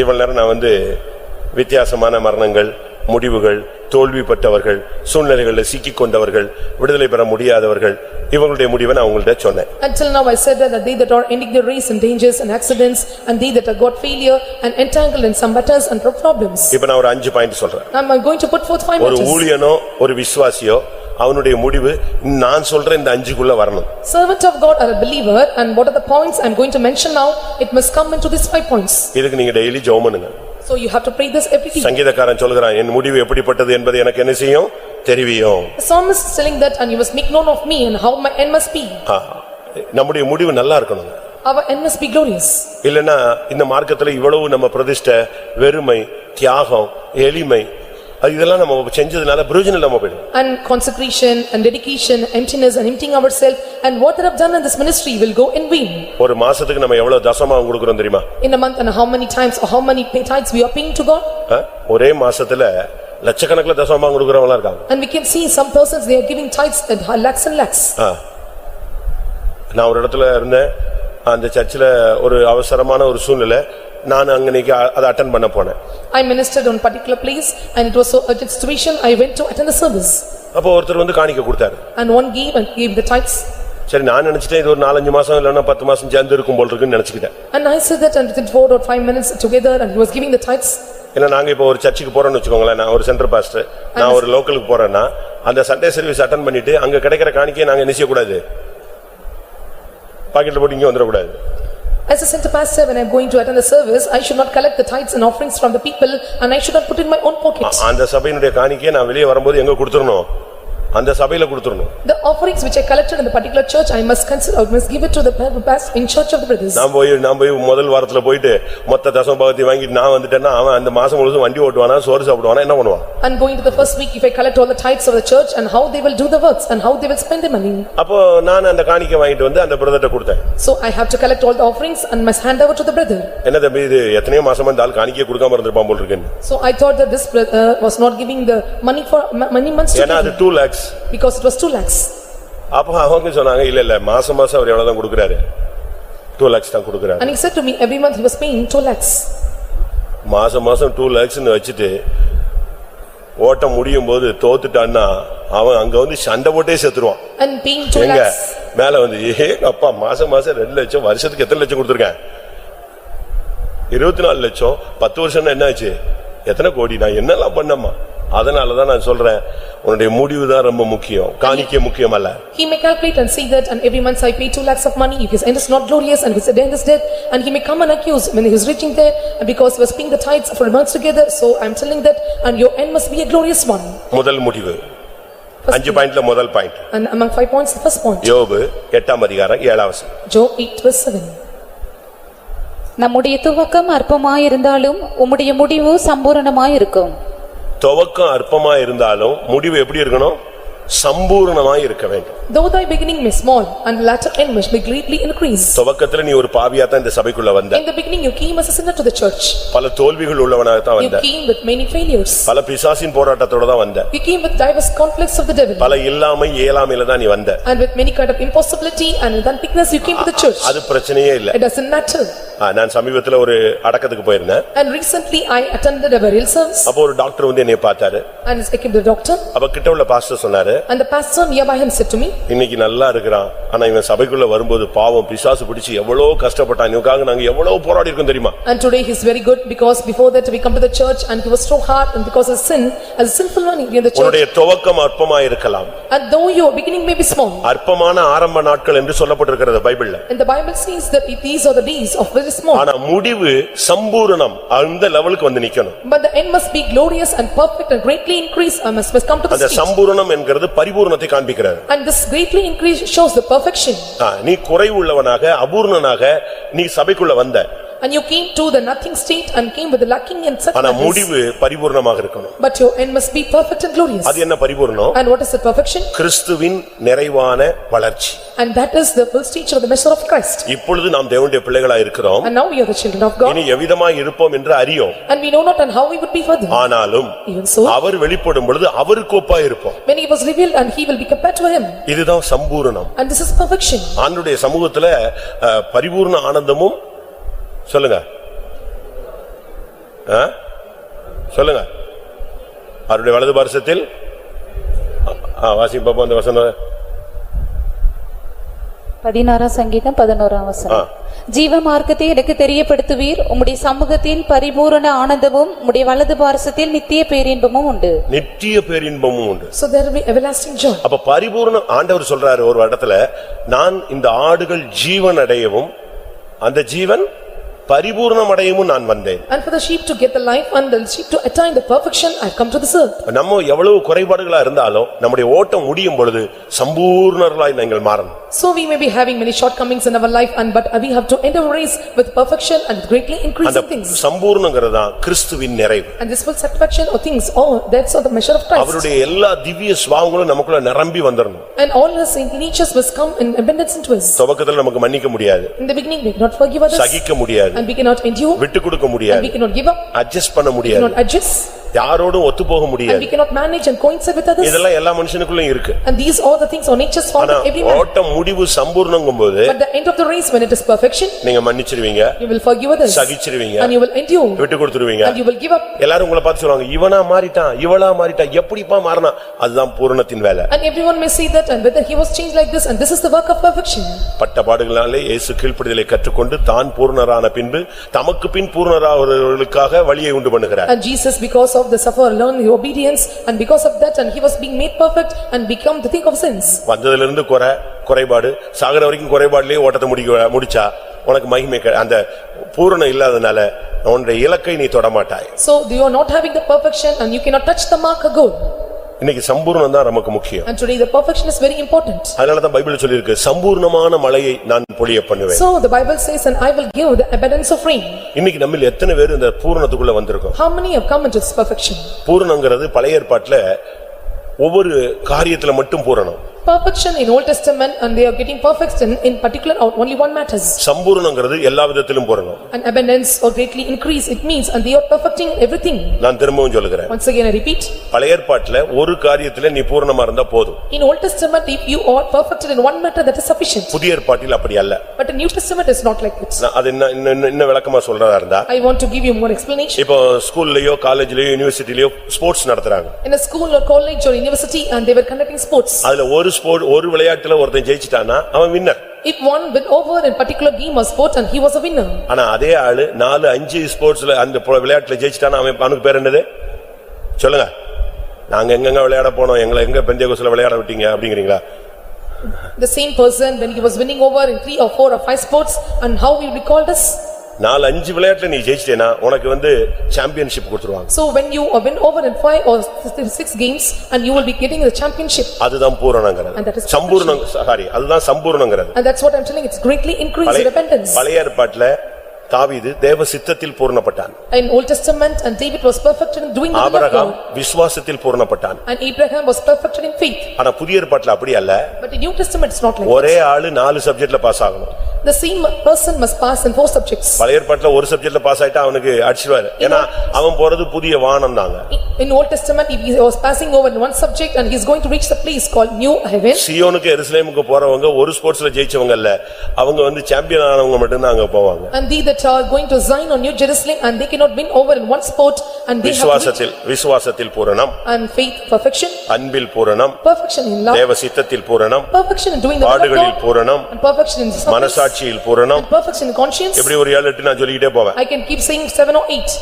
இவ்வளவு நேரம் நான் வித்தியாசமான மரணங்கள், முடிவுகள், தோல்விப்பட்டவர்கள், சூழ்நிலைகளில் சிக்கிக் கொண்டவர்கள், விடுதலை பெற முடியாதவர்கள், இவங்களுடைய முடிவை நான் உங்கள்ட்ட சொன்னேன். Until now I said that they that are ending their race in dangers and accidents, and they that have got failure and entangled in some battles and problems. இப்ப நான் ஒரு 5 பாயிண்ட் சொல்றேன். I'm going to put forth 5 ஒரு matters. ஊழியனோ ஒரு விசுவாசியோ அவனுடைய முடிவு நான் சொல்ற இந்த 5குள்ள வரணும். Servant of God or a believer, and what are the points I'm going to mention now, it must come into these 5 points. இதுக்கு நீங்க டெய்லி ஜெபம் பண்ணுங்க. So you have to pray this every day. சங்கீதக்காரன் சொல்கிறான் என் முடிவு எப்படிப்பட்டது என்பது எனக்கு என்ன செய்யும் தெரியும். The psalmist is telling that, and you must make known of me and how my end must be. நம்முடைய முடிவு நல்லா இருக்கணும். Our end must be glorious. இல்லனா இந்த மார்க்கத்துல இவ்வளவு நம்ம பிரதிஷ்டை, வெறுமை, தியாகம், எளிமை இதெல்லாம் நம்ம செஞ்சதுனால பிரயோஜனம் இல்லாம போயிடும். And consecration and dedication, emptiness and emptying ourselves, and what we have done in this ministry will go in vain. ஒரு மாசத்துக்கு நம்ம எவ்வளவு தசமாவும் கொடுக்கிறோம் தெரியுமா? In a month, and how many times or how many tithes we are paying to God? ஒரே மாசத்துல லட்சக்கணக்கில் தசமாவும் கொடுக்கிறவங்களா இருக்காங்க. And we can see some persons, they are giving tithes at lakhs and lakhs. நான் ஒரு இடத்துல இருந்தேன், அந்த சர்ச்சில் ஒரு அவசரமான ஒரு சூழ்நிலை, நான் அங்கனைக்கு அதை அட்டெண்ட் பண்ண போனேன். I ministered on particular place, and it was so urgent situation, I went to attend the service. அப்போ ஒருத்தர் காணிக்கை கொடுத்தாரு. And one gave and gave the tithes. சரி, நான் நினைச்சிட்டேன் இது ஒரு 4-5 மாசம் இல்லன்னா 10 மாசம் சேர்ந்து இருக்கும் போல இருக்குன்னு நினைச்சிட்டேன். And I said that, and within 4 or 5 minutes together, and he was giving the tithes. இல்ல நாங்க இப்போ ஒரு சர்ச்சுக்கு போறோம்னு வெச்சுக்கோங்களேன், நான் ஒரு சென்டர் பாஸ்டர், நான் ஒரு லோக்கலுக்கு போறேன்னா அந்த சண்டே சர்வீஸ் அட்டெண்ட் பண்ணிட்டு அங்க கிடைக்கிற காணிக்கையை நாங்க நிச்சய கூடாது, பாக்கெட்ல போட்டு இங்க வந்துட கூடாது. As a center pastor, when I am going to attend the service, I should not collect the tithes and offerings from the people, and I should not put in my own pocket. அந்த சபையினுடைய காணிக்கையை நான் வெளியே வரும்போது எங்க கொடுத்துறணும்? அந்த சபையில கொடுத்துறணும். The offerings which I collected in the particular church, I must consider, I must give it to the pastor in church of the brothers. நான் போய் முதல் வாரத்துல போயிட்டு மொத்த தசம பாகத்தை வாங்கிட்டு நான் வந்துட்டேன்னா அவன் அந்த மாசம் முழுசும் வண்டி ஓட்டுவானா, சோறு சாப்பிடுவானா, என்ன பண்ணுவான்? And going to the first week, if I collect all the tithes of the church, and how they will do the works and how they will spend the money. அப்போ நான் அந்த காணிக்கை வாங்கிட்டு வந்து அந்த பிரதர்ட்ட கொடுத்தேன். So I have to collect all the offerings and must hand over to the brother. என்ன தம்பி இது எத்தனை மாசமா இந்த ஆள் காணிக்கையை கொடுக்காம இருந்திருப்பான் போல இருக்குன்னு. So I thought that this brother was not giving the money for many months to ஏன்னா அது 2 lakhs, because it was 2 lakhs. அப்ப அவங்க சொன்னாங்க இல்ல மாசம் அவர் எவ்வளவுதான் கொடுக்கறாரு, 2 lakhs தான் கொடுக்கறாரு. And he said to me, every month he was paying 2 lakhs. மாசம் 2 lakhs ன்னு வச்சிட்டு ஓட்ட முடியும் போது தோத்துட்டான்னா அவன் அங்க சண்டை போட்டே செத்துருவான். And paying 2 lakhs. மேல அப்பா மாசம் 2 லட்சம், வருஷத்துக்கு எத்தனை லட்சம் கொடுத்திருக்கேன்? 24 லட்சம், 10 வருஷம் என்ன ஆச்சு? எத்தனை கோடி? நான் என்னெல்லாம் பண்ணமா? அதனாலதான் நான் சொல்றேன் உன்னுடைய முடிவுதான் ரொம்ப முக்கியம், காணிக்கை முக்கியம் அல்ல. He may calculate and see that, and every month I pay 2 lakhs of money, if his end is not glorious and his end is dead, and he may come and accuse when he is reaching there, and because he was paying the tithes for months together. So I am telling that, and your end must be a glorious one. முதல் முடிவு 5 பாயிண்ட்ல முதல் point. And among 5 points, the first point. யோபு 8ஆம் அதிகாரம் 7ஆம் வசனம். Job 8 verse 7. நம்முடைய துவக்கம் அற்பமாயிருந்தாலும் உம்முடைய முடிவு சம்பூரணமாயிருக்கும். துவக்கம் அற்பமா இருந்தாலும் முடிவு எப்படி இருக்கணும்? சம்பூர்ணமாய் இருக்க வேண்டும். Though thy beginning may small and latter end must be greatly increased. துவக்கத்துல நீ ஒரு பாவியா தான் இந்த சபைக்குள்ள வந்த. In the beginning you came as a sinner to the church. பல தோல்விகள் உள்ளவனாக தான் You வந்த. came with many failures. பல பிசாசின் போராட்டத்தோட தான் வந்த. You came with diverse conflicts of the devil. பல இல்லாமை இயலாமையில தான் நீ வந்த. And with many kind of impossibility and with unpickness you came to the church. அது பிரச்சனையே இல்ல. It doesn't matter. நான் சமீபத்துல ஒரு அடக்கத்துக்கு போயிருந்தேன். And recently I attended a burial service. அப்போ ஒரு டாக்டர் வந்து என்னைய பார்த்தாரு. And I came to the doctor. அப்ப கிட்ட உள்ள பாஸ்டர் சொன்னாரு. And the pastor nearby him said to me. இன்னைக்கு நல்லா இருக்கிறான். ஆனா இவன் சபைக்குள்ள வரும்போது பாவம் பிசாசு பிடிச்சு எவ்வளவு கஷ்டப்பட்டான். இவனுக்காக நாங்க எவ்வளவு போராடி இருக்கோம் தெரியுமா? And today he is very good because before that we come to the church and he was so hard and because of sin as a sinful one in the church. உன்னுடைய துவக்கம் அற்பமா இருக்கலாம். And though your beginning may be small. அற்பமான ஆரம்ப நாட்கள் என்று சொல்லப்பட்டிருக்கிறது பைபிள்ல. And the Bible says that these are the days of very small. ஆனா முடிவு சம்பூரணம் அந்த லெவலுக்கு வந்து நிக்கணும். But the end must be glorious and perfect and greatly increase and must come to the அந்த stage. சம்பூரணம் என்கிறது பரிபூரணத்தை காண்பிக்கிறது. And this greatly increase shows the perfection. நீ குறைவுள்ளவனாக அபூர்ணனாக நீ சபைக்குள்ள வந்த. And you came to the nothing state and came with the lacking and such. ஆனா முடிவு பரிபூரணமாக இருக்கணும். But your end must be perfect and glorious. அது என்ன பரிபூரணம்? And what is the perfection? கிறிஸ்துவின் நிறைவான வளர்ச்சி. And that is the full stage of the measure of Christ. இப்பொழுது நாம் தேவனுடைய பிள்ளைகளாய் இருக்கிறோம். And now we are the children of God. இனி எவ்விதமாய் இருப்போம் என்று அறியோம். And we know not and how we would be further. ஆனாலும் Even so, அவர் வெளிப்படும் பொழுது அவருக்கு ஒப்பாய் இருப்போம். when he was revealed and he will be compared to him. இதுதான் Sampooranam. And this is perfection. ஆண்டவருடைய சமூகத்துல பரிபூர்ண ஆனந்தமும் சொல்லுங்க சொல்லுங்க அவருடைய வலது பாரசத்தில் வாசி பாப்போம் அந்த வசனம் 16 சங்கீதம் 11 வசனம். ஜீவ மார்க்கத்தை எனக்கு தெரியப்படுத்துவீர். உம்முடைய சமூகத்தில் பரிபூரண ஆனந்தமும் உம்முடைய வலது பாரசத்தில் நித்திய பேரின்பமும் உண்டு. நித்திய பேரின்பமும் உண்டு. So there will be everlasting joy. அப்ப பரிபூரண ஆண்டவர் சொல்றாரு ஒரு இடத்துல, நான் இந்த ஆடுகள் ஜீவன் அடையவும் அந்த ஜீவன் பரிபூரணம் அடையவும் நான் வந்தேன். And for the sheep to get the life and the sheep to attain the perfection I have come to this earth. நம்ம எவ்வளவு குறைபாடுகளா இருந்தாலும் நம்முடைய ஓட்டம் முடியும் பொழுது சம்பூர்ணர்களாய் நீங்கள் மாறணும். So we may be having many shortcomings in our life and but we have to end our race with perfection and greatly increasing things. சம்பூர்ணங்கிறது தான் கிறிஸ்துவின் நிறைவு. And this full satisfaction of things that's the measure of Christ. அவருடைய எல்லா திவ்ய சுபாவங்களும் நமக்குள்ள நிரம்பி வந்துறணும். And all his natures must come in abundance into us. துவக்கத்துல நமக்கு மன்னிக்க முடியாது. In the beginning we cannot forgive others. சகிக்க முடியாது. And we cannot endure. விட்டு கொடுக்க முடியாது. And we cannot give up. Adjust பண்ண We முடியாது. cannot adjust. யாரோடும் ஒத்து போக And முடியாது. we cannot manage and coincide with others. இதெல்லாம் எல்லா மனுஷனுக்குள்ளயும் இருக்கு. And these are the things or natures found in every man. ஓட்டம் முடிவு சம்பூர்ணங்கும்போது But the end of the race when it is perfection, நீங்க மன்னிச்சிடுவீங்க, you will forgive others. சகிச்சிடுவீங்க, And you will endure. விட்டு கொடுத்துருவீங்க. And you will give up. எல்லாரும் உங்களை பார்த்து சொல்லுவாங்க, இவனா மாறிட்டான், இவளா மாறிட்டான், எப்படிப்பா மாறினா? அதுதான் பூரணத்தின் வேலை. And everyone may see that and whether he was changed like this and this is the work of perfection. பட்ட பாடுகளாலே இயேசு கீழ்ப்படிதலை கற்றுக்கொண்டு தான் பூரணரான பின்பு தமக்கு பின் பூரணராவர்களுக்காக வழியை உண்டு பண்ணுகிறார். And Jesus because of the suffer learn the obedience and because of that and he was being made perfect and become the thing of sins. வந்ததிலிருந்து குறைபாடு சாகர வரைக்கும் குறைபாடுலயே ஓட்டத்தை முடிச்சா உனக்கு மகிமை அந்த பூரணம் இல்லாதனால உன்னுடைய இலக்கை நீ தொட மாட்டாய். So you are not having the perfection and you cannot touch the mark or goal. இன்னைக்கு சம்பூர்ணம் தான் நமக்கு முக்கியம். And today the perfection is very important. அதனால தான் பைபிள் சொல்லிருக்கு, சம்பூர்ணமான மழையை நான் பொழிய பண்ணுவேன். So the Bible says and I will give the abundance of rain. இன்னைக்கு நம்மில் எத்தனை பேர் இந்த பூரணத்துக்குள்ள வந்திருக்கோம்? How many have come into this perfection? பூரணங்கிறது பழைய ஏற்பாட்டுல ஒவ்வொரு காரியத்துல மட்டும் பூரணம். Perfection in Old Testament and they are getting perfection in particular only one matters. சம்பூரணங்கிறது எல்லா விதத்திலும் பூரணம். An abundance or greatly increase it means and they are perfecting everything. நான் திரும்பவும் சொல்லுகிறேன். Once again I repeat. பழைய ஏற்பாட்டுல ஒரு காரியத்துல நீ பூரணமா இருந்தா போதும். In Old Testament if you are perfected in one matter that is sufficient. புதிய ஏற்பாட்டில் அப்படி அல்ல. But in New Testament is not like it. அது இன்னும் விளக்கமா சொல்றதா இருந்தா I want to give you more explanation. இப்போ ஸ்கூல்லயோ காலேஜ்லயோ யுனிவர்சிட்டிலயோ ஸ்போர்ட்ஸ் நடத்துறாங்க. In a school or college or university and they were conducting sports. அதுல ஒரு விளையாட்டுல ஒருத்தன் ஜெயிச்சிட்டானா அவன் winner. If one win over in particular game or sport and he was a winner. ஆனா அதே ஆளு 4-5 ஸ்போர்ட்ஸ்ல அந்த விளையாட்டுல ஜெயிச்சிட்டானா அவனுக்கு பேர் என்னது? சொல்லுங்க. நாங்க எங்கங்க விளையாட போனோம், எங்களை எங்க பெந்தேகோஸ்ல விளையாட விட்டீங்க அப்படிங்கறீங்களா? The same person when he was winning over in 3 or 4 or 5 sports and how we will be called us? 4-5 விளையாட்டுல நீ ஜெயிச்சிட்டேனா உனக்கு சாம்பியன்ஷிப் கொடுத்துருவாங்க. So when you win over in 5 or 6 games and you will be getting the championship. அதுதான் பூரணங்கிறது. சம்பூரணம் அதுதான் சம்பூரணங்கிறது. And that's what I'm telling, it's greatly increased in repentance. பழைய ஏற்பாட்டுல தாவீது தேவ சித்தத்தில் பூரணப்பட்டான். In Old Testament and David was perfected in doing the will of Abraham God. விசுவாசத்தில் பூரணப்பட்டான். And Abraham was perfected in faith. ஆனா புதிய ஏற்பாட்டுல அப்படி அல்ல. But in New Testament it's not like ஒரே ஆளு 4 சப்ஜெக்ட்ல பாஸ் ஆகணும். that. The same person must pass in 4 subjects. பழைய ஏற்பாட்டுல ஒரு சப்ஜெக்ட்ல பாஸ் ஆயிட்டா அவனுக்கு அடிச்சுவாரு. ஏன்னா அவன் போறது புதிய வானம் தாங்க. In Old Testament if he was passing over in one subject and he is going to reach the place called New Heaven. சியோனுக்கு எருசலேமுக்கு போறவங்க ஒரு ஸ்போர்ட்ஸ்ல ஜெயிச்சவங்க இல்ல. அவங்க வந்து சாம்பியன் ஆனவங்க மட்டும் தான் அங்க போவாங்க. And they that are going to Zion or New Jerusalem and they cannot win over in one sport and they have to reach. விசுவாசத்தில் பூரணம். And faith perfection. அன்பில் பூரணம். Perfection in love. தேவ சித்தத்தில் பூரணம். Perfection in doing the will of பாடுகளில் God. பூரணம். And perfection in service. மனசாட்சியில் பூரணம். And perfection in conscience. இப்படி ஒரு 7-8 நான் சொல்லிட்டே போவேன். I can keep saying 7 or 8.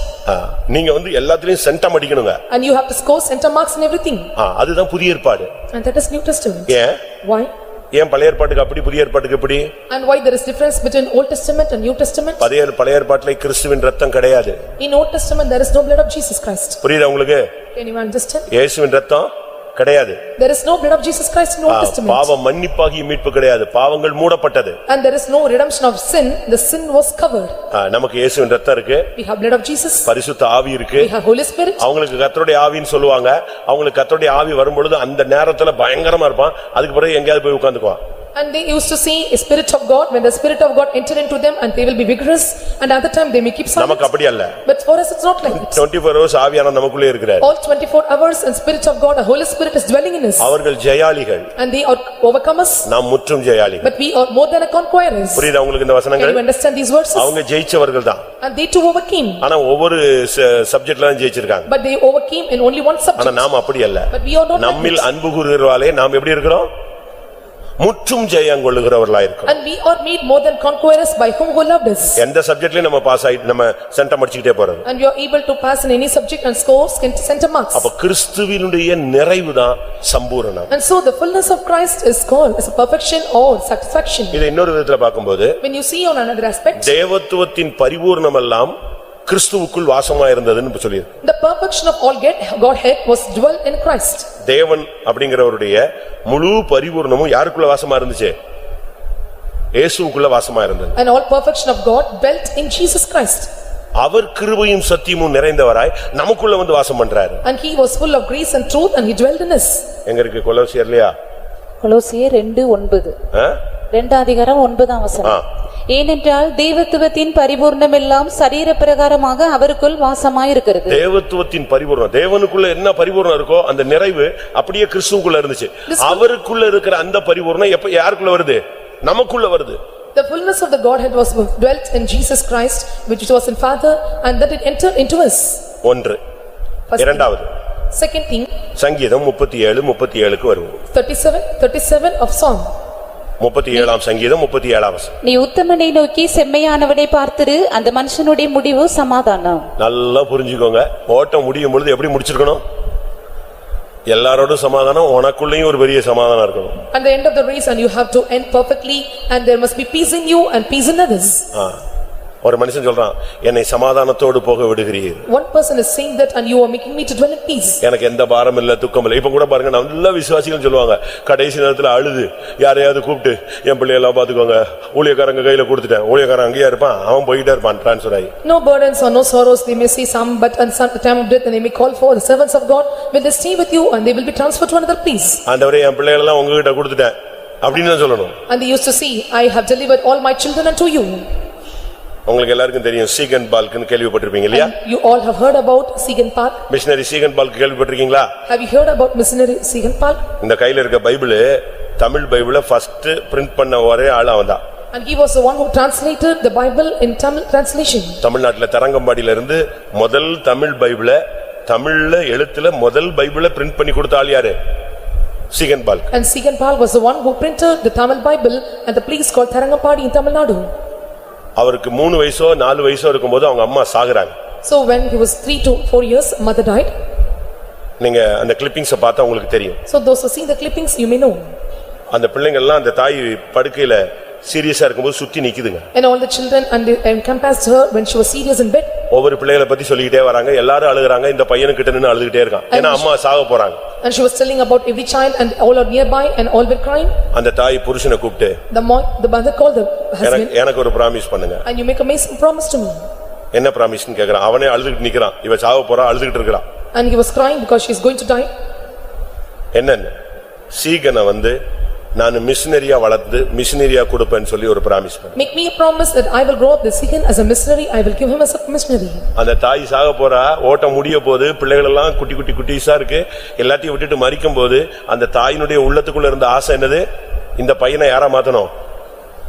நீங்க வந்து எல்லாத்துலயும் centum அடிக்கணுங்க. And you have to score center marks in everything. அதுதான் புதிய ஏற்பாடு. And that is New Testament. ஏன்? Why? ஏன் பழைய ஏற்பாட்டுக்கு அப்படி புதிய ஏற்பாட்டுக்கு எப்படி? And why there is difference between Old Testament and New Testament? பழைய ஏற்பாட்டுல கிறிஸ்துவின் ரத்தம் கிடையாது. In Old Testament there is no blood of Jesus Christ. புரியுதா உங்களுக்கு? Can you understand? இயேசுவின் ரத்தம் கிடையாது. There is no blood of Jesus Christ in Old Testament. பாவம் மன்னிப்பாகிய மீட்பு கிடையாது. பாவங்கள் மூடப்பட்டது. And there is no redemption of sin. The sin was covered. நமக்கு இயேசுவின் ரத்தம் இருக்கு. We have blood of Jesus. பரிசுத்த ஆவி இருக்கு. We have Holy Spirit. அவங்களுக்கு கர்த்தருடைய ஆவின்னு சொல்லுவாங்க. அவங்களுக்கு கர்த்தருடைய ஆவி வரும்பொழுது அந்த நேரத்துல பயங்கரமா இருப்பான். அதுக்கு பிறகு எங்கயாவது போய் உட்கார்ந்துக்குவான். And they used to see a spirit of God, when the spirit of God enter into them and they will be vigorous and at the time they may keep silent. நமக்கு அப்படி அல்ல. But for us it's not like that. 24 hours ஆவியானவர் நமக்குள்ளே இருக்கிறார். All 24 hours and spirit of God, the Holy Spirit is dwelling in us. அவர்கள் ஜெயாளிகள். And they are overcomers. நாம் முற்றும் ஜெயாளிகள். But we are more than a conquerors. புரியுதா உங்களுக்கு இந்த Can வசனங்கள்? you understand these verses? அவங்க ஜெயிச்சவர்கள் தான். And they too overcame. ஆனா ஒவ்வொரு சப்ஜெக்ட்ல தான் ஜெயிச்சிருக்காங்க. But they overcame in only one subject. ஆனா நாம் அப்படி அல்ல. But we are not like நம்மில் that. அன்பு கூறுகிறவர்களே நாம் எப்படி இருக்கிறோம்? முற்றும் ஜெயம் கொள்ளுகிறவர்களாய் இருக்கிறோம். And we are made more than conquerors by whom who loved us. எந்த சப்ஜெக்ட்லயும் நம்ம பாஸ் ஆயிட்டு நம்ம சென்டம் அடிச்சிட்டே போறது. And we are able to pass in any subject and score center marks. அப்ப கிறிஸ்துவினுடைய நிறைவுதான் Sampooranam. And so the fullness of Christ is called as a perfection or satisfaction. இதை இன்னொரு விதத்துல பார்க்கும்போது When you see on another aspect, தேவத்துவத்தின் பரிபூரணம் எல்லாம் கிறிஸ்துவுக்குள் வாசமா இருந்ததுன்னு சொல்லியிருக்கு. the perfection of all Godhead was dwelt in Christ. தேவன் அப்படிங்கிறவருடைய முழு பரிபூரணமும் யாருக்குள்ள வாசமா இருந்துச்சு? இயேசுவுக்குள்ள வாசமா இருந்தது. And all perfection of God dwelt in Jesus Christ. அவர் கிருபையும் சத்தியமும் நிறைந்தவராய் நமக்குள்ள வந்து வாசம் பண்றாரு. And he was full of grace and truth and he dwelt in us. எங்க இருக்கு கொலோசியர்லயா? கொலோசியர் 2:9. 2 அதிகாரம் 9ஆம் வசனம். ஏனென்றால் தேவத்துவத்தின் பரிபூர்ணமெல்லாம் சரீர பிரகாரமாக அவருக்குள் வாசமாயிருக்கிறது. தேவத்துவத்தின் பரிபூர்ணம், தேவனுக்குள்ள என்ன பரிபூர்ணம் இருக்கோ அந்த நிறைவு அப்படியே கிறிஸ்துவுக்குள்ள இருந்துச்சு. அவருக்குள்ள இருக்கிற அந்த பரிபூர்ணம் எப்ப யாருக்குள்ள வருது? நமக்குள்ள வருது. The fullness of the Godhead was dwelt in Jesus Christ, which was in Father, and that it entered into us. ஒன்று. இரண்டாவது Second thing, சங்கீதம் 37:37க்கு வருவோம். 37 of Psalm. 37ஆம் சங்கீதம் 37ஆம் வசனம். நீ உத்தமனை நோக்கி செம்மையானவனை பார்த்திரு, அந்த மனுஷனுடைய முடிவு சமாதானம். நல்லா புரிஞ்சுக்கோங்க. ஓட்டம் முடியும் பொழுது எப்படி முடிச்சிருக்கணும்? எல்லாரோடும் சமாதானம், உனக்குள்ளேயும் ஒரு பெரிய சமாதானம் இருக்கணும். At the end of the race and you have to end perfectly and there must be peace in you and peace in others. ஒரு மனுஷன் சொல்றான், என்னை சமாதானத்தோடு போக விடுகிறீர். One person is saying that and you are making me to dwell in peace. எனக்கு எந்த பாரம் இல்ல, துக்கம் இல்ல. இப்ப கூட பாருங்க, நல்ல விசுவாசிகள் சொல்லுவாங்க, கடைசி நேரத்துல அழுது யாரையாவது கூப்பிட்டு என் பிள்ளையெல்லாம் பாத்துக்கோங்க, ஊழியக்காரங்க கையில கொடுத்துட்டேன், ஊழியக்காரன் அங்கேயா இருப்பான், அவன் போயிட்டே இருப்பான் டிரான்ஸ்பர் ஆகி. No burdens or no sorrows they may say some, but at some time of death and they may call for the servants of God will they stay with you and they will be transferred to another place. ஆண்டவரே என் பிள்ளைகளெல்லாம் உங்ககிட்ட கொடுத்துட்டேன் அப்படின்னு சொல்லணும். And they used to say, I have delivered all my children unto you. உங்களுக்கு எல்லாருக்கும் தெரியும் சீகன் பால்க்னு கேள்விப்பட்டிருப்பீங்க இல்லையா? You all have heard about Siegen Park. Missionary Ziegenbalg கேள்விப்பட்டிருக்கீங்களா? Have you heard about missionary Siegen Park? இந்த கையில இருக்க பைபிள் தமிழ் பைபிளை ஃபர்ஸ்ட் பிரிண்ட் பண்ண ஒரே ஆள் அவன்தான். And he was the one who translated the Bible in Tamil translation. தமிழ்நாட்டுல தரங்கம்பாடியில இருந்து முதல் தமிழ் பைபிளை தமிழ்ல எழுத்துல முதல் பைபிளை பிரிண்ட் பண்ணி கொடுத்த ஆள் யாரு? சீகன் பால்க். And Siegen Park was the one who printed the Tamil Bible at the place called Tharangapadi in Tamil Nadu. அவருக்கு 3 வயசோ 4 வயசோ இருக்கும்போது அவங்க அம்மா சாகுறாங்க. So when he was 3 to 4 years, mother died. நீங்க அந்த கிளிப்பிங்ஸ் பார்த்தா உங்களுக்கு தெரியும். So those who see the clippings, you may know. அந்த பிள்ளைங்க எல்லாம் அந்த தாய் படுக்கையில சீரியஸா இருக்கும்போது சுத்தி நிக்குதுங்க. And all the children and they encompassed her when she was serious in bed. ஒவ்வொரு பிள்ளைகளை பத்தி சொல்லிட்டே வராங்க. எல்லாரும் அழுகுறாங்க. இந்த பையனுக்கு கிட்ட நின்னு அழுதுட்டே இருக்கான். ஏன்னா அம்மா சாக போறாங்க. And she was telling about every child and all are nearby and all were crying. அந்த தாய் புருஷனை கூப்பிட்டு The mother called the husband எனக்கு ஒரு பிராமிஸ் பண்ணுங்க. and you make a amazing promise to me. என்ன பிராமிஸ்னு கேக்குறான். அவனே அழுதுகிட்டு நிக்கிறான். இவ சாவ போறா அழுதுகிட்டு இருக்கறான். And he was crying because she is going to die. என்னன்னு சீகனை நான் மிஷனரியா வளர்த்து மிஷனரியா கொடுப்பேன்னு சொல்லி ஒரு பிராமிஸ் பண்ணு. Make me a promise that I will grow up this Sigan as a missionary. I will give him as a missionary. அந்த தாய் சாக போறா, ஓட்டம் முடிய போது, பிள்ளைகள் எல்லாம் குட்டி குட்டி குட்டிஸா இருக்கு, எல்லாத்தையும் விட்டுட்டு மரிக்கும் போது அந்த தாயினுடைய உள்ளத்துக்குள்ள இருந்த ஆசை என்னது? இந்த பையனை யாரா மாத்தணும்?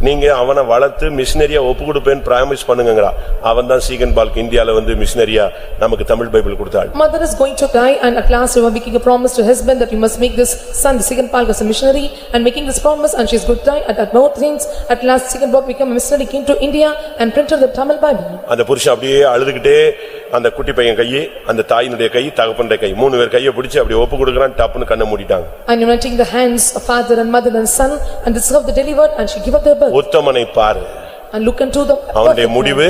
நீங்க அவனை வளர்த்து மிஷனரியா ஒப்பு கொடுப்பேன்னு பிராமிஸ் பண்ணுங்கங்கறா. அவன் தான் சீகன் பால்க் இந்தியால மிஷனரியா நமக்கு தமிழ் பைபிள் கொடுத்தாள். Mother is going to die and at last you are making a promise to husband that you must make this son the Sigan Palk as a missionary and making this promise and she is going to die at both things. At last Sigan Palk became a missionary, came to India and printed the Tamil Bible. அந்த புருஷன் அப்படியே அழுதுகிட்டே அந்த குட்டி பையன் கையை அந்த தாயினுடைய கை தகப்பனுடைய கை மூணு பேர் கையை பிடிச்சு அப்படியே ஒப்பு கொடுக்கறான். டப்புன்னு கண்ணை மூடிட்டாங்க. And uniting the hands of father and mother and son and this is how they delivered and she gave up their birth. உத்தமனை பாரு, And look into the அவனுடைய முடிவு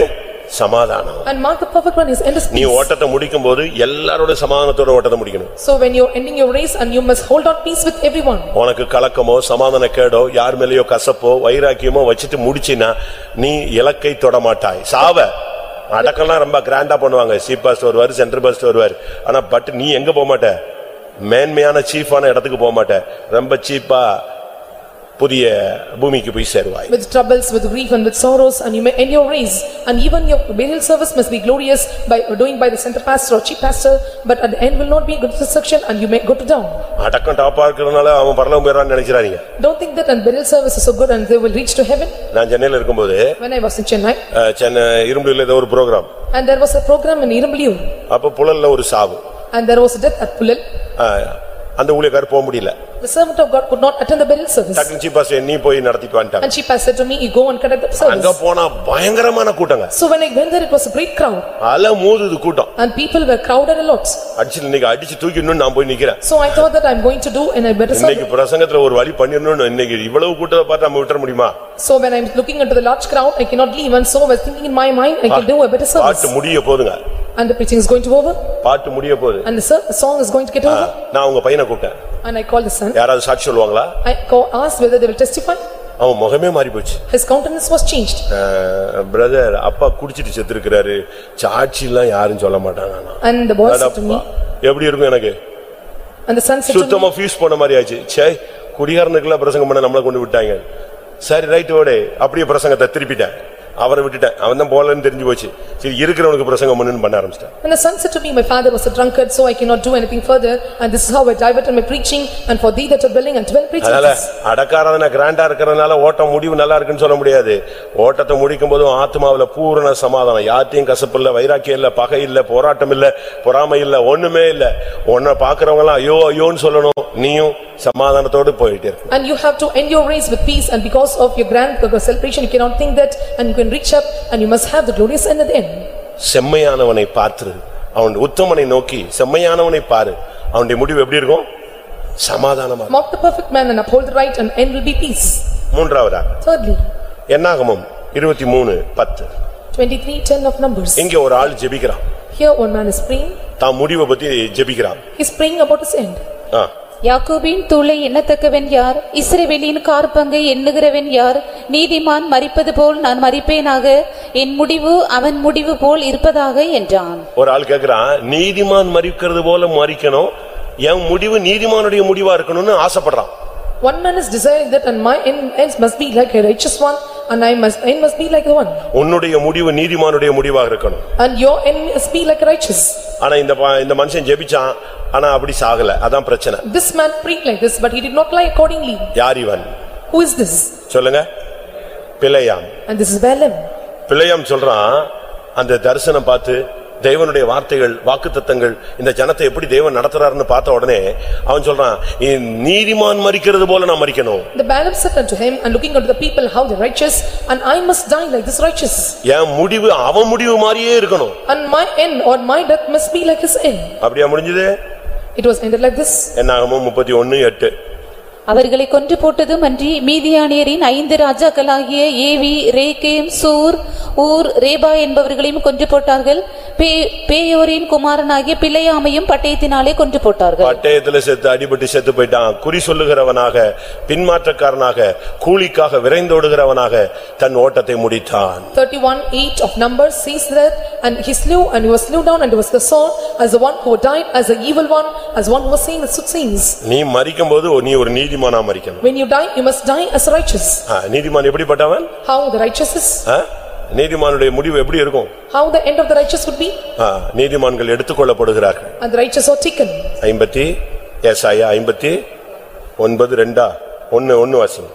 சமாதானம். and mark the perfect one is end is நீ peace. ஓட்டத்தை முடிக்கும்போது எல்லாரோட சமாதானத்தோட ஓட்டத்தை முடிக்கணும். So when you are ending your race and you must hold on peace with everyone. உனக்கு கலக்கமோ சமாதான கேடோ யார் மேலயோ கசப்போ வைராக்கியமோ வச்சிட்டு முடிச்சினா நீ இலக்கை தொட மாட்டாய், சாவ. அடக்கெல்லாம் ரொம்ப கிராண்டா பண்ணுவாங்க, சீப் பாஸ்டர் வருவார், சென்ட்ரல் பாஸ்டர் வருவார். ஆனா பட் நீ எங்க போக மாட்ட? மேன்மையான சீஃபான இடத்துக்கு போக மாட்ட, ரொம்ப சீப்பா புதிய பூமிக்கு போய் சேருவாய். With troubles, with grief and with sorrows and you may end your race and even your burial service must be glorious by doing by the center pastor or chief pastor but at the end will not be a good reception and you may go to down. அடக்கம் டாப்பா இருக்கறனால அவன் பரலோகம் போறான்னு நினைக்கிறாங்க. Don't think that and burial service is so good and they will reach to heaven. நான் சென்னையில இருக்கும்போது When I was in Chennai Chennai இரும்புலில ஏதோ ஒரு program. and there was a program in Irumbliur அப்ப புலல்ல ஒரு சாவு. and there was a death at Pulal. அந்த ஊழியக்காரர் போக முடியல. The servant of God could not attend the burial service. டக்குனு சீப் பாஸ்டர் நீ போய் நடத்திட்டு வந்துட்டாங்க. And chief pastor said to me, you go and conduct the service. அங்க போனா பயங்கரமான கூட்டங்க. So when I went there it was a great crowd. அல மோதுது கூட்டம். And people were crowded a lot. அடிச்சு தூக்கிடணும் நான் போய் நிக்கிறேன். So I thought that I am going to do and I better serve. இன்னைக்கு பிரசங்கத்துல ஒரு வழி பண்ணிரணும், இன்னைக்கு இவ்வளவு கூட்டத்தை பார்த்து நம்ம விட்டுற முடியுமா? So when I am looking into the large crowd I cannot leave and so I was thinking in my mind I can do a better service. பாட்டு முடிய போதுங்க. And the preaching is going to over. பாட்டு முடிய போகுது. And the song is going to get over. நான் உங்க பையனை கூப்பிட்டேன். And I called the son. யாராவது சாட்சி சொல்லுவாங்களா? I asked whether they will testify. அவன் முகமே மாறி போச்சு. His countenance was changed. Brother அப்பா குடிச்சிட்டு செத்துருக்காரு, சாட்சி எல்லாம் யாரும் சொல்ல மாட்டாங்க. And the boy said to me. எப்படி இருக்கும் எனக்கு? And the son said to me. சுத்தமா ஃபீஸ் போன மாதிரி ஆச்சு. சே குடிகாரனுக்குள்ள பிரசங்கம் பண்ண நம்மள கொண்டு விட்டாங்க. சரி ரைட் ஓடே அப்படியே பிரசங்கத்தை திருப்பிட்டேன். அவரை விட்டுட்டேன், அவன் தான் போலன்னு தெரிஞ்சு போச்சு. சரி இருக்கிறவனுக்கு பிரசங்கம் பண்ணுன்னு பண்ண ஆரம்பிச்சிட்டேன். And the son said to me, my father was a drunkard so I cannot do anything further and this is how I diverted my preaching and for thee that are dwelling and 12 preachers. அதனால அடக்காரதன கிராண்டா இருக்கறனால ஓட்டம் முடிவு நல்லா இருக்குன்னு சொல்ல முடியாது. ஓட்டத்தை முடிக்கும்போது ஆத்மாவுல பூரண சமாதானம், யார்ட்டையும் கசப்பு இல்ல, வைராக்கியம் இல்ல, பகை இல்ல, போராட்டம் இல்ல, பொறாமை இல்ல, ஒண்ணுமே இல்ல. உன்னை பாக்குறவங்க எல்லாம் ஐயோ ஐயோன்னு சொல்லணும், நீயும் சமாதானத்தோடு போயிட்டே இரு. And you have to end your race with peace and because of your grand celebration you cannot think that and you can reach up and you must have the glorious end at the end. செம்மையானவனை பார்த்து அவன் உத்தமனை நோக்கி செம்மையானவனை பாரு, அவனுடைய முடிவு எப்படி இருக்கும்? சமாதானமா. Mock the perfect man and uphold the right and end will be peace. மூன்றாவதா Thirdly, என்னாகமம் 23:10. 23:10 of Numbers. இங்க ஒரு ஆள் ஜெபிக்கிறான். Here one man is praying. தான் முடிவை பத்தி ஜெபிக்கிறான். He is praying about his end. யாக்கோபின் தூளை எண்ணத்தக்கவன் யார்? இஸ்ரவேலின் காற்பங்கை எண்ணுகிறவன் யார்? நீதிமான் மரிப்பது போல் நான் மரிப்பேனாக, என் முடிவு அவன் முடிவு போல் இருப்பதாக என்றான். ஒரு ஆள் கேக்குறான், நீதிமான் மரிக்கிறது போல மரிக்கணும், என் முடிவு நீதிமானுடைய முடிவா இருக்கணும்னு ஆசைப்படுறான். One man is desiring that and my end must be like a righteous one and end must be like the one. உன்னுடைய முடிவு நீதிமானுடைய முடிவாக இருக்கணும். And your end must be like righteous. ஆனா இந்த மனுஷன் ஜெபிச்சான், ஆனா அப்படி சாகல, அதான் பிரச்சனை. This man prayed like this but he did not lie accordingly. யார் இவன்? Who is this? சொல்லுங்க. பிலேயாம். And this is Balaam. பிலேயாம் சொல்றான், அந்த தரிசனம் பார்த்து தேவனுடைய வார்த்தைகள் வாக்குத்தத்தங்கள் இந்த ஜனத்தை எப்படி தேவன் நடத்துறாருன்னு பார்த்த உடனே அவன் சொல்றான், நீதிமான் மரிக்கிறது போல நான் மரிக்கணும். The Balaam said unto him and looking unto the people how they righteous and I must die like this righteous. என் முடிவு அவன் முடிவு மாதிரியே இருக்கணும். And my end or my death must be like his end. அப்படியே முடிஞ்சது. It was ended like this. என்னாகமம் 31:8. அவர்களை கொன்று போட்டதும் அன்றி மீதியானியரின் 5 ராஜாக்களாகிய ஏவி, ரேகேம், சூர், ஊர், ரேபா என்பவர்களையும் கொன்று போட்டார்கள். பேயோரின் குமாரனாகிய பிலேயாமையும் பட்டயத்தினாலே கொன்று போட்டார்கள். பட்டயத்துல செத்து அடிபட்டு செத்து போயிட்டான். குறி சொல்லுகிறவனாக, பின்மாற்றக்காரனாக, கூலிக்காக விரைந்தோடுகிறவனாக தன் ஓட்டத்தை முடித்தான். 31:8 of Numbers says that, and he slew and he was slew down and he was the sword as the one who died as the evil one, as one who was saying the soothsayings. நீ மரிக்கும்போது நீ ஒரு நீதிமானா மரிக்கணும். When you die, you must die as righteous. நீதிமான் எப்படிப்பட்டவன்? How the righteous is? நீதிமானுடைய முடிவு எப்படி இருக்கும்? How the end of the righteous would be? நீதிமான்கள் எடுத்துக்கொள்ளப்படுகிறார்கள். And the righteous are taken. ஏசாயா 59:1 வாசிங்க.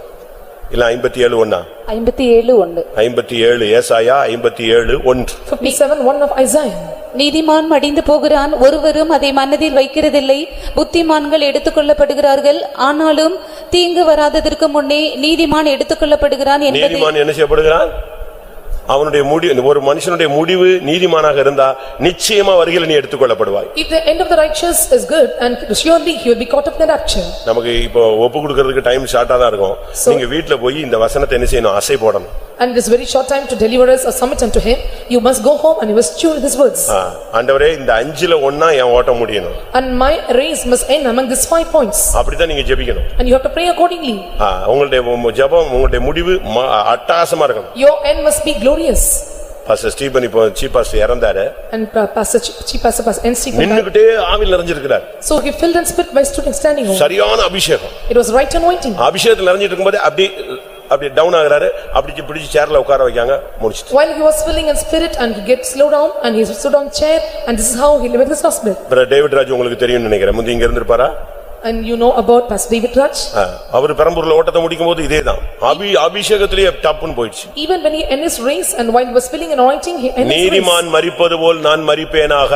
இல்ல 57:1. 57:1. 57 ஏசாயா 57:1. 57:1 of Isaiah. நீதிமான் மடிந்து போகிறான், ஒருவரும் அதை மனதில் வைக்கிறதில்லை. புத்திமான்கள் எடுத்துக்கொள்ளப்படுகிறார்கள், ஆனாலும் தீங்கு வராததற்கு முன்னே நீதிமான் எடுத்துக்கொள்ளப்படுகிறான் என்பதை. நீதிமான் என்ன செய்யப்படுகிறான்? அவனுடைய முடிவு, ஒரு மனுஷனுடைய முடிவு நீதிமானாக இருந்தா நிச்சயமா வருகையில் நீ எடுத்துக்கொள்ளப்படுவாய். If the end of the righteous is good, and surely he will be caught up in the rapture. நமக்கு இப்போ ஒப்பு கொடுக்கிறதுக்கு டைம் ஷார்ட்டா தான் இருக்கும். நீங்க வீட்ல போய் இந்த வசனத்தை என்ன செய்யணும்? அசை போடணும். And this very short time to deliver us or submit unto him, you must go home and you must chew his words. ஆண்டவரே இந்த 5ல ஒண்ணா என் ஓட்ட முடியணும். And my race must end among these 5 points. அப்படிதான் நீங்க ஜெபிக்கணும். And you have to pray accordingly. உங்களுடைய ஜெபம், உங்களுடைய முடிவு அட்டகாசமா இருக்கணும். Your end must be glorious. Pastor Stephen இப்போ சீஃப் பாஸ்டர் இறந்தாரு. And chief pastor and Stephen நின்னுக்கிட்டே ஆவியில் நிறைஞ்சிருக்கிறார். So he filled and spirit by standing home. சரியான அபிஷேகம். It was right anointing. அபிஷேகத்தில் நிறைஞ்சிட்டு இருக்கும்போது அப்படி டவுன் ஆகுறாரு. அப்படி பிடிச்சு சேர்ல உட்கார வைக்காங்க. முடிச்சிட்டு While he was filling in spirit and he gets slow down and he stood on chair, and this is how he lived his last breath. Brother David Raj உங்களுக்கு தெரியும்னு நினைக்கிறேன். முந்தி இங்க இருந்திருப்பாரா? And you know about Pastor David Raj. அவர் பெரம்பூர்ல ஓட்டத்தை முடிக்கும்போது இதேதான் அபிஷேகத்திலேயே டப்புன்னு போயிடுச்சு. Even when he ended his race and while he was filling and anointing, he ended his race. நீதிமான் மரிப்பது போல் நான் மரிப்பேனாக.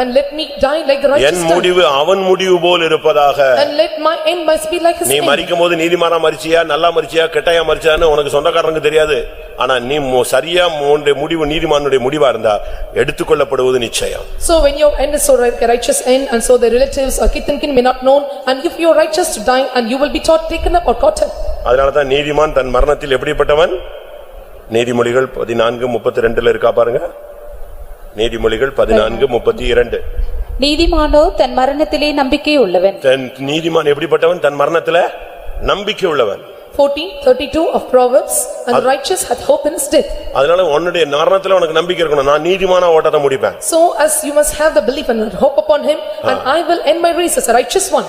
And let me die like the righteous. என் முடிவு அவன் முடிவு போல் இருப்பதாக. And let my end must be like his end. நீ மரிக்கும்போது நீதிமானா மரிச்சியா, நல்லா மரிச்சியா, கெட்டையா மரிச்சான்னு உனக்கு சொந்தக்காரனுக்கு தெரியாது. ஆனா நீ சரியா உன்னுடைய முடிவு நீதிமானுடைய முடிவா இருந்தா எடுத்துக்கொள்ளப்படுவது நிச்சயம். So when your end is so righteous end, and so the relatives or kith and kin may not known, and if you are righteous to die, and you will be taken up or caught up. அதனாலதான் நீதிமான் தன் மரணத்தில் எப்படிப்பட்டவன்? நீதிமொழிகள் 14:32 இருக்கா பாருங்க. நீதிமொழிகள் 14:32. நீதிமானோ தன் மரணத்திலே நம்பிக்கை உள்ளவன். நீதிமான் எப்படிப்பட்டவன்? தன் மரணத்திலே நம்பிக்கை உள்ளவன். 14:32 of Proverbs, and the righteous hath hope in his death. அதனால உன்னுடைய மரணத்துல உனக்கு நம்பிக்கை இருக்கணும். நான் நீதிமானா ஓட்டத்தை முடிப்பேன். So as you must have the belief and hope upon him, and I will end my race as a righteous one.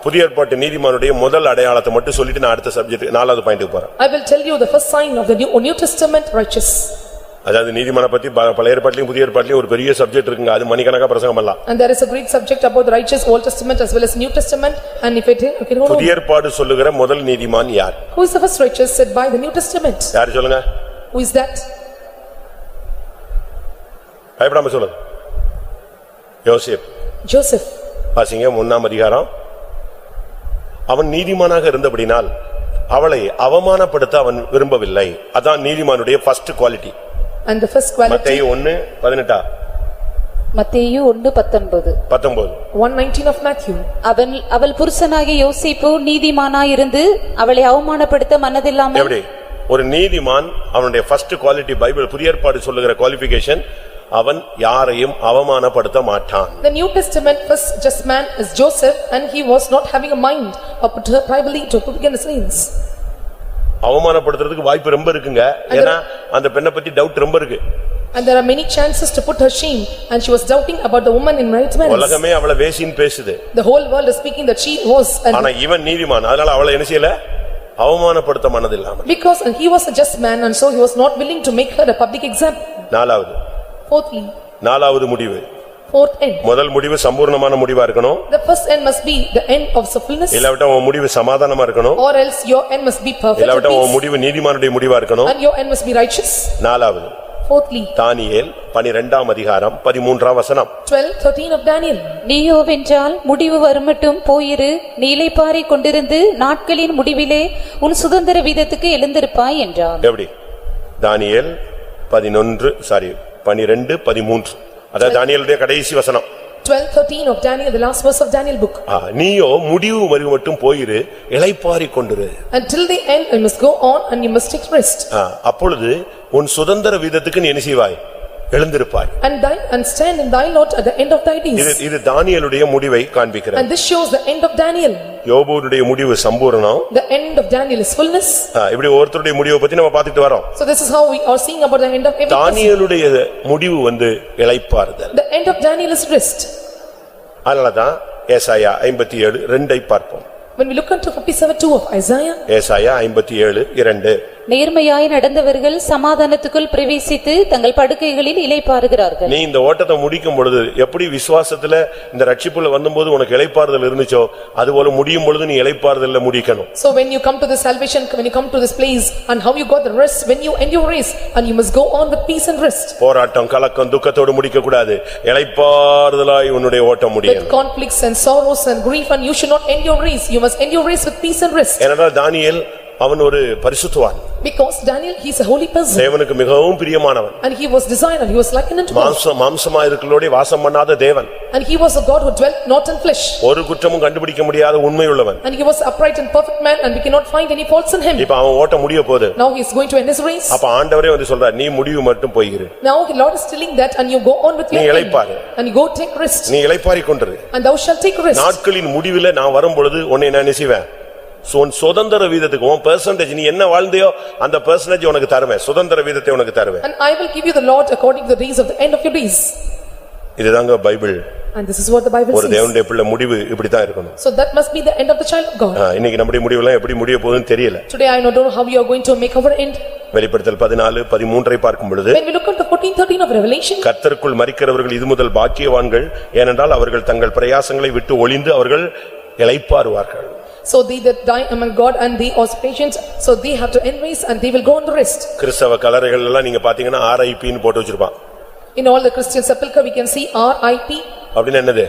புதிய ஏற்பாட்டு நீதிமானுடைய முதல் அடையாளத்தை மட்டும் சொல்லிட்டு நான் அடுத்த சப்ஜெக்ட் 4வது பாயிண்ட்க்கு போறேன். I will tell you the first sign of the New Testament righteous. அதாவது நீதிமான பத்தி பழைய ஏற்பாட்டிலும் புதிய ஏற்பாட்டிலும் ஒரு பெரிய சப்ஜெக்ட் இருக்குங்க. அது மணிக்கணக்கா பிரசங்கம் பண்ணலாம். And there is a great subject about the righteous Old Testament as well as New Testament, and if it புதிய ஏற்பாடு சொல்லுகிற முதல் நீதிமான் யார்? Who is the first righteous said by the New Testament? யார் சொல்லுங்க? Who is that? பயப்படாம சொல்லுங்க. யோசேப். Joseph. வாசிங்க 1ஆம் அதிகாரம். அவன் நீதிமானாக இருந்தபடினால் அவளை அவமானப்படுத்த அவன் விரும்பவில்லை. அதான் நீதிமானுடைய first quality. And the first quality. மத்தேயு 1:18. மத்தேயு 1:19. 1:19 of Matthew. அவள் புருஷனாகிய யோசேப்பு நீதிமானாயிருந்து அவளை அவமானப்படுத்த மனதில்லாமல். எப்படி ஒரு நீதிமான் அவனுடைய ஃபர்ஸ்ட் குவாலிட்டி பைபிள் புதிய ஏற்பாடு சொல்லுகிற குவாலிஃபிகேஷன், அவன் யாரையும் அவமானப்படுத்த மாட்டான். The New Testament first just man is Joseph, and he was not having a mind or put her privately to put against sins. அவமானப்படுத்துறதுக்கு வாய்ப்பு ரொம்ப இருக்குங்க. ஏன்னா அந்த பெண்ணை பத்தி டவுட் ரொம்ப இருக்கு. And there are many chances to put her shame, and she was doubting about the woman in right marriage. உலகமே அவளை வேசின்னு பேசுது. The whole world is speaking that she was. ஆனா இவன் நீதிமான், அதனால அவளை என்ன செய்யல? அவமானப்படுத்த மனதில்லாம. Because he was a just man, and so he was not willing to make her a public example. 4வது. Fourthly. 4வது முடிவு. Fourth end. முதல் முடிவு சம்பூர்ணமான முடிவா இருக்கணும். The first end must be the end of fullness. இல்லாவிட்டா உன் முடிவு சமாதானமா இருக்கணும். Or else your end must be perfect. இல்லாவிட்டா உன் முடிவு நீதிமானுடைய முடிவா இருக்கணும். And your end must be righteous. 4வது. Fourthly. தானியேல் 12ஆம் அதிகாரம் 13ஆம் வசனம். 12:13 of Daniel. நீயோவென்றால் முடிவு வருமட்டும் போயிரு, நீலைப்பாறை கொண்டிருந்து நாட்களின் முடிவிலே உன் சுதந்திர வீதத்துக்கு எழுந்திருப்பாய் என்றார். எப்படி? தானியேல் 12:13. அதாவது தானியேலுடைய கடைசி வசனம். 12:13 of Daniel, the last verse of Daniel book. நீயோ முடிவு வரும் மட்டும் போயிரு, இளைப்பாரி கொண்டிரு. Until the end you must go on and you must take rest. அப்பொழுது உன் சுதந்திர வீதத்துக்கு நீ என்ன செய்வாய்? எழுந்திருப்பாய். And stand in thy lot at the end of thy days. இது தானியேலுடைய முடிவை காண்பிக்கிறது. And this shows the end of Daniel. யோபுடைய முடிவு Sampooranam. The end of Daniel is fullness. இப்படி ஒவ்வொருத்தருடைய முடிவை பத்தி நம்ம பார்த்துட்டு வரோம். So this is how we are seeing about the end of every person. தானியேலுடைய முடிவு இளைப்பாறுதல். The end of Daniel is rest. அதனாலதான் ஏசாயா 57:2 பார்ப்போம். When we look into 57:2 of Isaiah. ஏசாயா 57:2. நேர்மையாய் நடந்தவர்கள் சமாதானத்துக்குள் பிரவேசித்து தங்கள் படுக்கைகளில் இளைப்பாறுகிறார்கள். நீ இந்த ஓட்டத்தை முடிக்கும் பொழுது எப்படி விசுவாசத்துல இந்த ரட்சிப்புல வந்தபோது உனக்கு இளைப்பாறுதல் இருந்துச்சோ அதுபோல முடியும் பொழுது நீ இளைப்பாறுதல்ல முடிக்கணும். So when you come to the salvation, when you come to this place and how you got the rest, when you end your race and you must go on with peace and rest. போராட்டம் கலக்கம் துக்கத்தோடு முடிக்க கூடாது. இளைப்பாறுதலாய் உன்னுடைய ஓட்டம் முடியணும். With conflicts and sorrows and grief, and you should not end your race. You must end your race with peace and rest. ஏனென்றால் தானியேல் அவன் ஒரு பரிசுத்தவான். Because Daniel, he is a holy person. தேவனுக்கு மிகவும் பிரியமானவன். And he was desired and he was likened unto God. மாம்சமா இருக்கிறவரோடு வாசம் பண்ணாத தேவன். And he was a God who dwelt not in flesh. ஒரு குற்றமும் கண்டுபிடிக்க முடியாத உண்மையுள்ளவன். And he was upright and perfect man, and we cannot find any faults in him. இப்ப அவன் ஓட்ட முடிய போகுது. Now he is going to end his race. அப்ப ஆண்டவரே வந்து சொல்றார் நீ முடிவு மட்டும் போயிரு. Now the Lord is telling that, and you go on with your இளைப்பாறு. and you go take rest. நீ இளைப்பாறிக் கொண்டிரு. And thou shalt take rest. நாட்களின் முடிவிலே நான் வரும் பொழுது உன்னை நான் நினைவேன். சுதந்திர வீதத்துக்கு உன் பெர்சன்டேஜ் நீ என்ன வாழ்ந்தியோ அந்த பெர்சன்டேஜ் உனக்கு தருவேன். சுதந்திர வீதத்தை உனக்கு தருவேன். And I will give you the Lord according to the days of the end of your days. இதுதாங்க Bible. And this is what the Bible says. ஒரு தேவனுடைய பிள்ளை முடிவு இப்படி தான் இருக்கணும். So that must be the end of the child of God. இன்னைக்கு நம்முடைய முடிவு எல்லாம் எப்படி முடிய போகுதுன்னு தெரியல. Today I don't know how you are going to make our end. வெளிப்படுத்தல் 14:13 பார்க்கும் பொழுது When we look at the 14:13 of Revelation. கர்த்தருக்குள் மரிக்கிறவர்கள் இது முதல் பாக்கியவான்கள் ஏனென்றால் அவர்கள் தங்கள் பிரயாசங்களை விட்டு ஒளிந்து அவர்கள் இளைப்பாறுவார்கள். So they that die among God and they are patient, so they have to end race and they will go on the rest. கிறிஸ்தவ கல்லறைகள் எல்லாம் நீங்க பாத்தீங்கன்னா RIP ன்னு போட்டு வச்சிருப்பான். In all the Christian sepulchre we can see RIP. அப்படினா என்னது?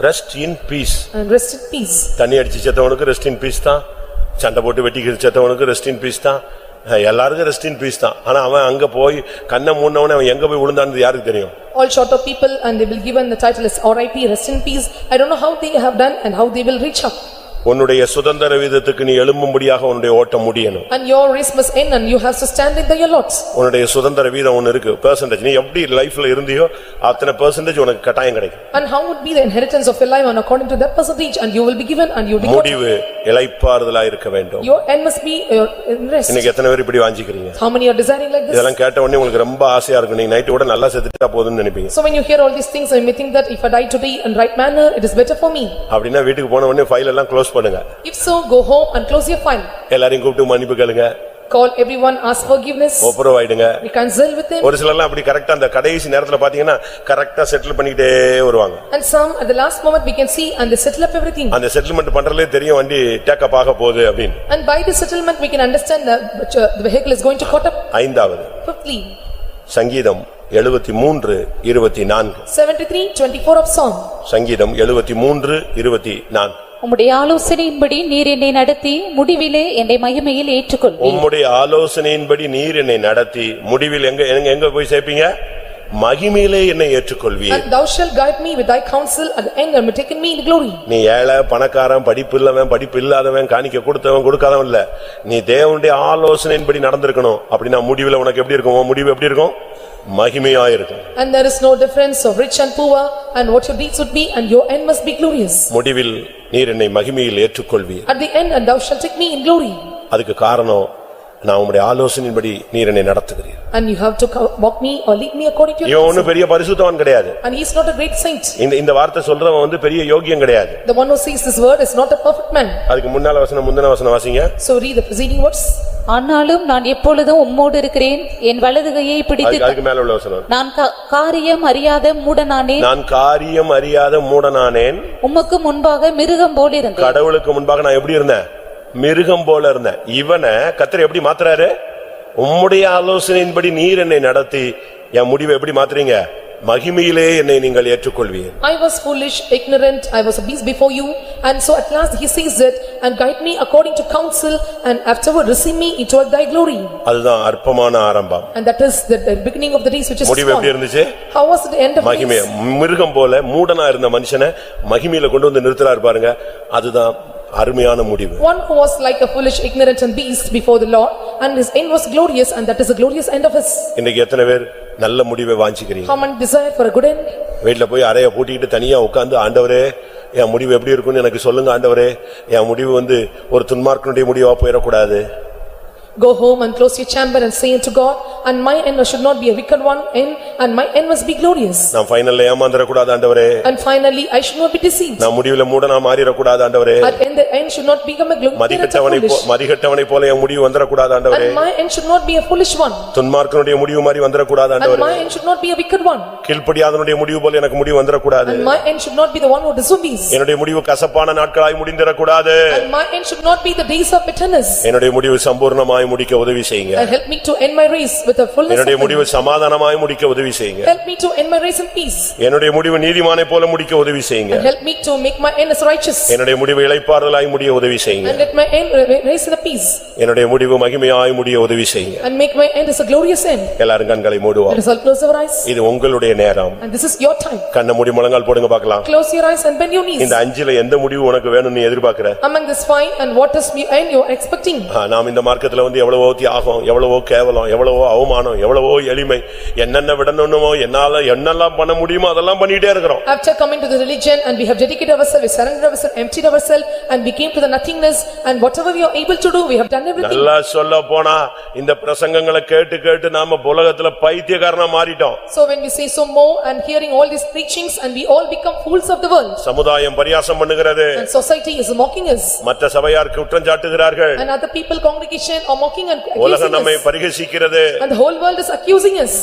Rest in peace. And rest in peace. தண்ணி அடிச்சு செத்தவனுக்கு rest in peace தான். சண்டை போட்டு வெட்டி செத்தவனுக்கு rest in peace தான். எல்லாருக்கும் rest in peace தான். ஆனா அவன் அங்க போய் கண்ணை மூடுனவனே அவன் எங்க போய் விழுந்தான்னு யாருக்கு தெரியும்? All short of people, and they will given the title as RIP, rest in peace. I don't know how they have done and how they will reach up. உன்னுடைய சுதந்திர வீதத்துக்கு நீ எழும்பும்படியாக உன்னுடைய ஓட்டம் முடியணும். And your race must end and you have to stand in your lots. உன்னுடைய சுதந்திர வீதம் ஒன்னு இருக்கு. பெர்சன்டேஜ் நீ எப்படி லைஃப்ல இருந்தியோ அத்தனை பெர்சன்டேஜ் உனக்கு கட்டாயம் கிடைக்கும். And how would be the inheritance of your life, and according to that percentage, and you will be given and you will be got. முடிவு இளைப்பாறுதலா இருக்க வேண்டும். Your end must be your rest. இன்னைக்கு எத்தனை பேர் இப்படி வாஞ்சிக்கிறீங்க? How many are desiring like this? இதெல்லாம் கேட்ட உடனே உங்களுக்கு ரொம்ப ஆசையா இருக்கும். நீங்க நைட் கூட நல்லா செத்துட்டா போதும்னு நினைப்பீங்க. So when you hear all these things, you may think that if I die today in right manner, it is better for me. அப்படினா வீட்டுக்கு போன உடனே ஃபைல் எல்லாம் க்ளோஸ் பண்ணுங்க. If so, go home and close your file. எல்லாரையும் கூப்பிட்டு மன்னிப்பு கேளுங்க. Call everyone, ask forgiveness. ஒப்புரவாயிடுங்க. Reconcile with them. ஒரு சிலர்லாம் அப்படி கரெக்ட்டா அந்த கடைசி நேரத்துல பாத்தீங்கன்னா கரெக்ட்டா செட்டில் பண்ணிட்டே வருவாங்க. And some at the last moment we can see and they settle up everything. அந்த செட்டில்மென்ட் பண்றதுலயே தெரியும் வண்டி டேக் அப் ஆக போகுது அப்படினு. And by the settlement we can understand that the vehicle is going to caught up. ஐந்தாவது. Fifthly. சங்கீதம் 73:24. 73:24 of Psalm. சங்கீதம் 73:24. உம்முடைய ஆலோசனையின்படி நீர் என்னை நடத்தி முடிவிலே என்னை மகிமையில் ஏற்றுக்கொள்வீர். உம்முடைய ஆலோசனையின்படி நீர் என்னை நடத்தி முடிவில் எங்க போய் சேர்ப்பீங்க? மகிமையிலே என்னை ஏற்றுக்கொள்வீர். And thou shalt guide me with thy counsel at the end and be taken me in glory. நீ ஏழை பணக்காரன் படிப்பு இல்லவன் படிப்பு இல்லாதவன் காணிக்க கொடுத்தவன் கொடுக்காதவன் இல்ல. நீ தேவனுடைய ஆலோசனையின்படி நடந்திருக்கணும். அப்படினா முடிவில் உனக்கு எப்படி இருக்கும்? முடிவு எப்படி இருக்கும்? மகிமையா இருக்கும். And there is no difference of rich and poor, and what your deeds would be, and your end must be glorious. முடிவில் நீர் என்னை மகிமையில் ஏற்றுக்கொள்வீர். At the end, and thou shalt take me in glory. அதுக்கு காரணம் நான் உம்முடைய ஆலோசனையின்படி நீர் என்னை நடத்துகிறீர். And you have to walk me or lead me according to your இவன் ஒன்னும் பெரிய பரிசுத்தவான் கிடையாது. And he is not a great saint. இந்த வார்த்தை சொல்றவன் வந்து பெரிய யோகியம் கிடையாது. The one who says this word is not a perfect man. அதுக்கு முன்னால வசனம் முந்தின வசனம் வாசிங்க. So read the preceding words. ஆனாலும் நான் எப்பொழுதும் உம்மோடு இருக்கிறேன், என் வலது கையை பிடித்து. அதுக்கு மேல உள்ள வசனம். நான் காரியம் அறியாத மூடனானேன். நான் காரியம் அறியாத மூடனானேன். உமக்கு முன்பாக மிருகம் போல இருந்தேன். கடவுளுக்கு முன்பாக நான் எப்படி இருந்தேன்? மிருகம் போல இருந்தேன். இவனை கர்த்தர் எப்படி மாத்துறாரு? உம்முடைய ஆலோசனையின்படி நீர் என்னை நடத்தி என் முடிவை எப்படி மாத்துறீங்க? மகிமையிலே என்னை நீங்கள் ஏற்றுக்கொள்வீர். I was foolish, ignorant, I was a beast before you, and so at last he says that, and guide me according to counsel, and afterward receive me into thy glory. அதுதான் அற்பமான ஆரம்பம். And that is the beginning of the days which is முடிவு எப்படி இருந்துச்சு? How was the end of the மகிமை. days? மிருகம் போல மூடனா இருந்த மனுஷனை மகிமையில கொண்டு வந்து நிறுத்துறாரு பாருங்க. அதுதான் அருமையான முடிவு. One who was like a foolish, ignorant and beast before the Lord, and his end was glorious, and that is the glorious end of his. இன்னைக்கு எத்தனை பேர் நல்ல முடிவை வாஞ்சிக்கிறீங்க? How many desire for a good end? வீட்ல போய் அறைய பூட்டிக்கிட்டு தனியா உட்கார்ந்து ஆண்டவரே என் முடிவு எப்படி இருக்கும்னு எனக்கு சொல்லுங்க ஆண்டவரே, என் முடிவு ஒரு துன்மார்க்கனுடைய முடிவா போயிடக்கூடாது. Go home and close your chamber and say unto God, and my end should not be a wicked one end, and my end must be glorious. நான் ஃபைனல்ல ஏமாந்தற கூடாது ஆண்டவரே. And finally I should not be deceived. நான் முடிவுல மூடனா மாறிர கூடாது ஆண்டவரே. And in the end should not become a glorious. மதிகட்டவனை போல என் முடிவு வந்தற கூடாது ஆண்டவரே. And my end should not be a foolish one. துன்மார்க்கனுடைய முடிவு மாதிரி வந்தற கூடாது ஆண்டவரே. And my end should not be a wicked one. கீழ்ப்படியாதவனுடைய முடிவு போல எனக்கு முடிவு வந்தற கூடாது. And my end should not be the one who disobeys. என்னுடைய முடிவு கசப்பான நாட்களாய் முடிந்திர கூடாது. And my end should not be the days of bitterness. என்னுடைய முடிவு சம்பூர்ணமாய் முடிக்க உதவி செய்யுங்க. And help me to end my race with a fullness. என்னுடைய முடிவு சமாதானமாய் முடிக்க உதவி செய்யுங்க. Help me to end my race in peace. என்னுடைய முடிவு நீதிமானை போல முடிக்க உதவி செய்யுங்க. And help me to make my end as righteous. என்னுடைய முடிவு இளைப்பாறுதலாய் முடிய உதவி செய்யுங்க. And let my end race in the peace. என்னுடைய முடிவு மகிமையாய் முடிய உதவி செய்யுங்க. And make my end as a glorious end. எல்லாரும் கண்களை மூடுவோம். Let us all close our eyes. இது உங்களுடைய நேரம். And this is your time. கண்ணை மூடி முழங்கால் போடுங்க பார்க்கலாம். Close your eyes and bend your knees. இந்த அஞ்சில எந்த முடிவு உனக்கு வேணும்னு எதிர்பார்க்கற? Among this five, and what is the end you are expecting? நாம் இந்த மார்க்கத்துல எவ்வளவோ தியாகம், எவ்வளவோ கேவலம், எவ்வளவோ அவமானம், எவ்வளவோ எளிமை, என்னென்ன விடணுமோ என்னால என்னெல்லாம் பண்ண முடியுமோ அதெல்லாம் பண்ணிட்டே இருக்கறோம். After coming to the religion and we have dedicated ourselves, we surrendered ourselves, emptied ourselves, and we came to the nothingness, and whatever we are able to do, we have done everything. நல்லா சொல்ல போனா இந்த பிரசங்கங்களை கேட்டு கேட்டு நாம உலகத்துல பைத்தியக்காரனா மாறிட்டோம். So when we say so more and hearing all these preachings, and we all become fools of the world. சமுதாயம் பரியாசம் பண்ணுகிறது. And society is mocking us. மற்ற சபையார் குற்றம் சாட்டுகிறார்கள். And other people, congregation, are mocking and உலகம் accusing நம்மை us. பரிகசிக்கிறது. And the whole world is accusing us.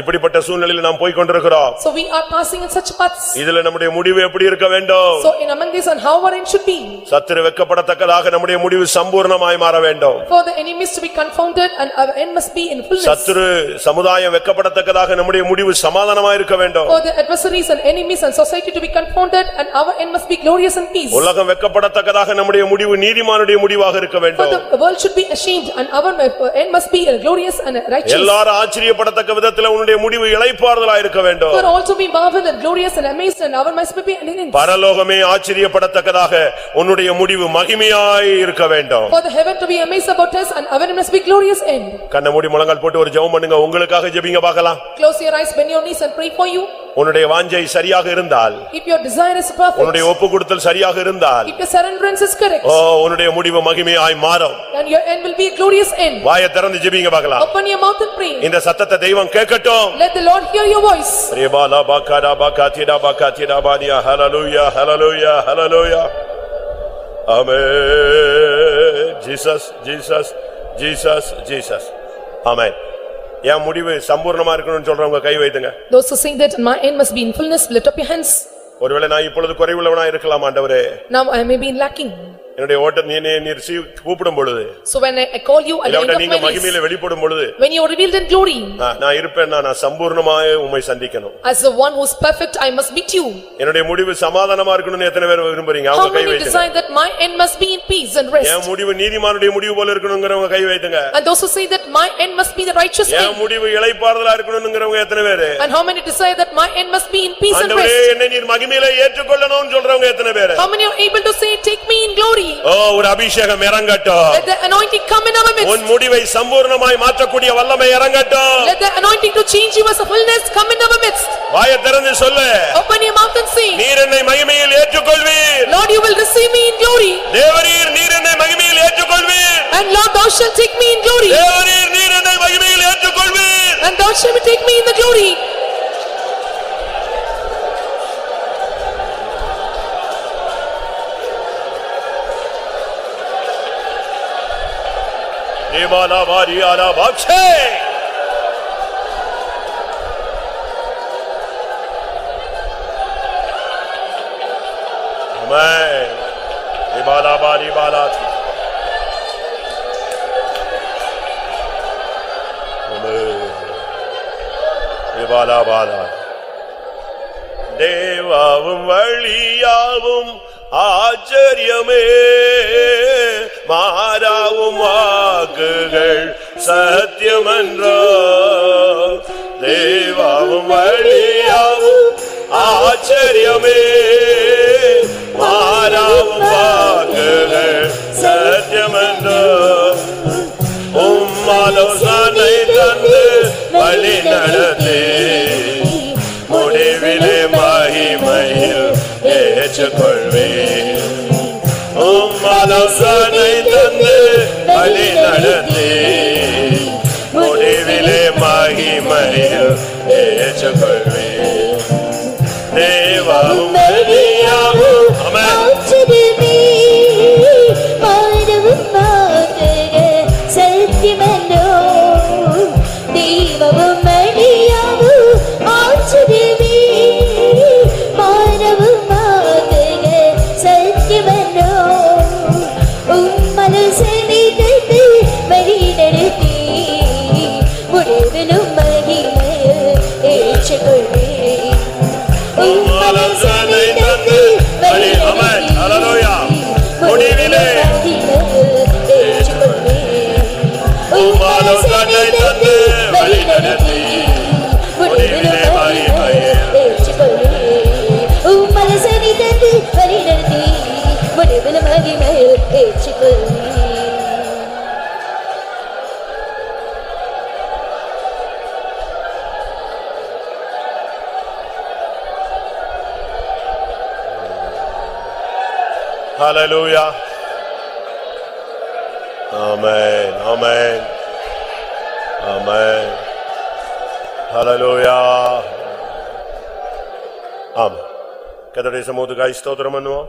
இப்படிப்பட்ட சூழ்நிலையில் நாம் போய் கொண்டிருக்கிறோம். So we are passing in such paths. இதுல நம்முடைய முடிவு எப்படி இருக்க வேண்டும்? So in among this, and how our end should be. சத்துரு வெட்கப்படத்தக்கதாக நம்முடைய முடிவு சம்பூர்ணமாய் மாற வேண்டும். For the enemies to be confounded, and our end must be in fullness. சத்துரு சமுதாயம் வெட்கப்படத்தக்கதாக நம்முடைய முடிவு சமாதானமாய் இருக்க வேண்டும். For the adversaries and enemies and society to be confounded, and our end must be glorious and peace. உலகம் வெட்கப்படத்தக்கதாக நம்முடைய முடிவு நீதிமானுடைய முடிவாக இருக்க வேண்டும். For the world should be ashamed, and our end must be glorious and righteous. எல்லாரும் ஆச்சரியப்படத்தக்க விதத்தில் உன்னுடைய முடிவு இளைப்பாறுதலாய் இருக்க வேண்டும். For all to be marveled and glorious and amazed, and our must be in. பரலோகமே ஆச்சரியப்படத்தக்கதாக உன்னுடைய முடிவு மகிமையாய் இருக்க வேண்டும். For the heaven to be amazed about us, and our must be glorious end. கண்ணை மூடி முழங்கால் போட்டு ஒரு ஜெபம் பண்ணுங்க. உங்களுக்காக ஜெபிங்க பார்க்கலாம். Close your eyes, bend your knees, and pray for you. உன்னுடைய வாஞ்சை சரியாக இருந்தால், If your desire is perfect, உன்னுடைய ஒப்புக்கொடுத்தல் சரியாக இருந்தால், if your surrenderance is correct, உன்னுடைய முடிவு மகிமையாய் மாறும். and your end will be a glorious end. வாயை திறந்து ஜெபிங்க பார்க்கலாம். Open your mouth and pray. இந்த சத்தத்தை தெய்வம் கேட்கட்டும். Let the Lord hear your voice. ரேபாலா pakoda பக்கதிடா பக்கதிடா பாடியா hallelujah hallelujah hallelujah amen. Jesus Jesus Jesus Jesus amen. என் முடிவு சம்பூர்ணமா இருக்கணும்னு சொல்றவங்க கை வைத்துங்க. Those who sing that my end must be in fullness, lift up your hands. ஒருவேளை நான் இப்பொழுது குறைவுள்ளவனா இருக்கலாம் ஆண்டவரே. Now I may be lacking. என்னுடைய ஓட்டத்தை நீ கூப்பிடும் பொழுது, So when I call you at the end of நீங்க my days, மகிமையில வெளிப்படும் பொழுது, when you are revealed in glory, நான் இருப்பேன்னா நான் சம்பூர்ணமாய் உம்மை சந்திக்கணும். as the one who is perfect, I must meet you. என்னுடைய முடிவு சமாதானமா இருக்கணும்னு எத்தனை பேர் விரும்புறீங்க? How அவங்க கை many வைத்துங்க. decide that my end must be in peace and rest? என் முடிவு நீதிமானுடைய முடிவு போல இருக்கணும்ங்கறவங்க கை வைத்துங்க. And those who say that my end must be the righteous N end. முடிவு இளைப்பாறுதலா இருக்கணும்ங்கறவங்க எத்தனை பேர்? And how many decide that my end must be in peace and ஆண்டவரே rest? என்னை நீர் மகிமையில ஏற்றுக்கொள்ளணும்னு சொல்றவங்க எத்தனை பேர்? How many are able to say, take me in glory? ஒரு அபிஷேகம் இறங்கட்டும். Let the anointing come in our midst. உன் முடிவை சம்பூர்ணமாய் மாற்றக்கூடிய வல்லமை இறங்கட்டும். Let the anointing to change you as a fullness come in our midst. வாயை திறந்து சொல்லு. Open your mouth and say, நீர் என்னை மகிமையில் ஏற்றுக்கொள்வீர். Lord, you will receive me in glory. தேவரீர் நீர் என்னை மகிமையில் ஏற்றுக்கொள்வீர். And Lord, thou shalt take me in glory. தேவரீர் நீர் என்னை மகிமையில் ஏற்றுக்கொள்வீர். And thou shalt take me in the glory. Devala வாரியாலா பாக்ஷே. ஆமென். தேவாலா வாரி பாலா. ஆமென். தேவாலா பாலா. தேவாவும் வழியாவும் ஆச்சரியமே, மாறாவும் வாக்குகள் சத்தியமன்றோ. தேவாவும் வழியாவும் ஆச்சரியமே, மாறாவும் வாக்குகள் சத்தியமன்றோ. ஆலோசனை தந்து வழி நடத்தி முடிவிலே மகிமையில் ஏற்றுக்கொள்வே தேவாவும் மரியாவும் ஆமென் சத்தியமல்லோ தெய்வமும் மரியாவும் ஆச்சரியமே மானவும் மாதக சத்தியமல்லோ உம்மனசனை தந்து வழி நடத்தி முடிவிலும் மகிமையில் ஏற்றுக்கொள்வே உம்மனசனை தந்து வழி ஆமென் ஹல்லேலூயா முடிவிலே உம்மனசனை தந்து வழி நடத்தி முடிவிலே மகிமையில் ஏற்றுக்கொள்வே உம்மனசனை தந்து வழி நடத்தி முடிவிலும் மகிமையில் ஏற்றுக்கொள்வே Hallelujah. Amen. Amen. Amen. Hallelujah. Amen. கர்த்தருடைய சமூகத்துக்காய் ஸ்தோத்திரம் பண்ணுவோம்.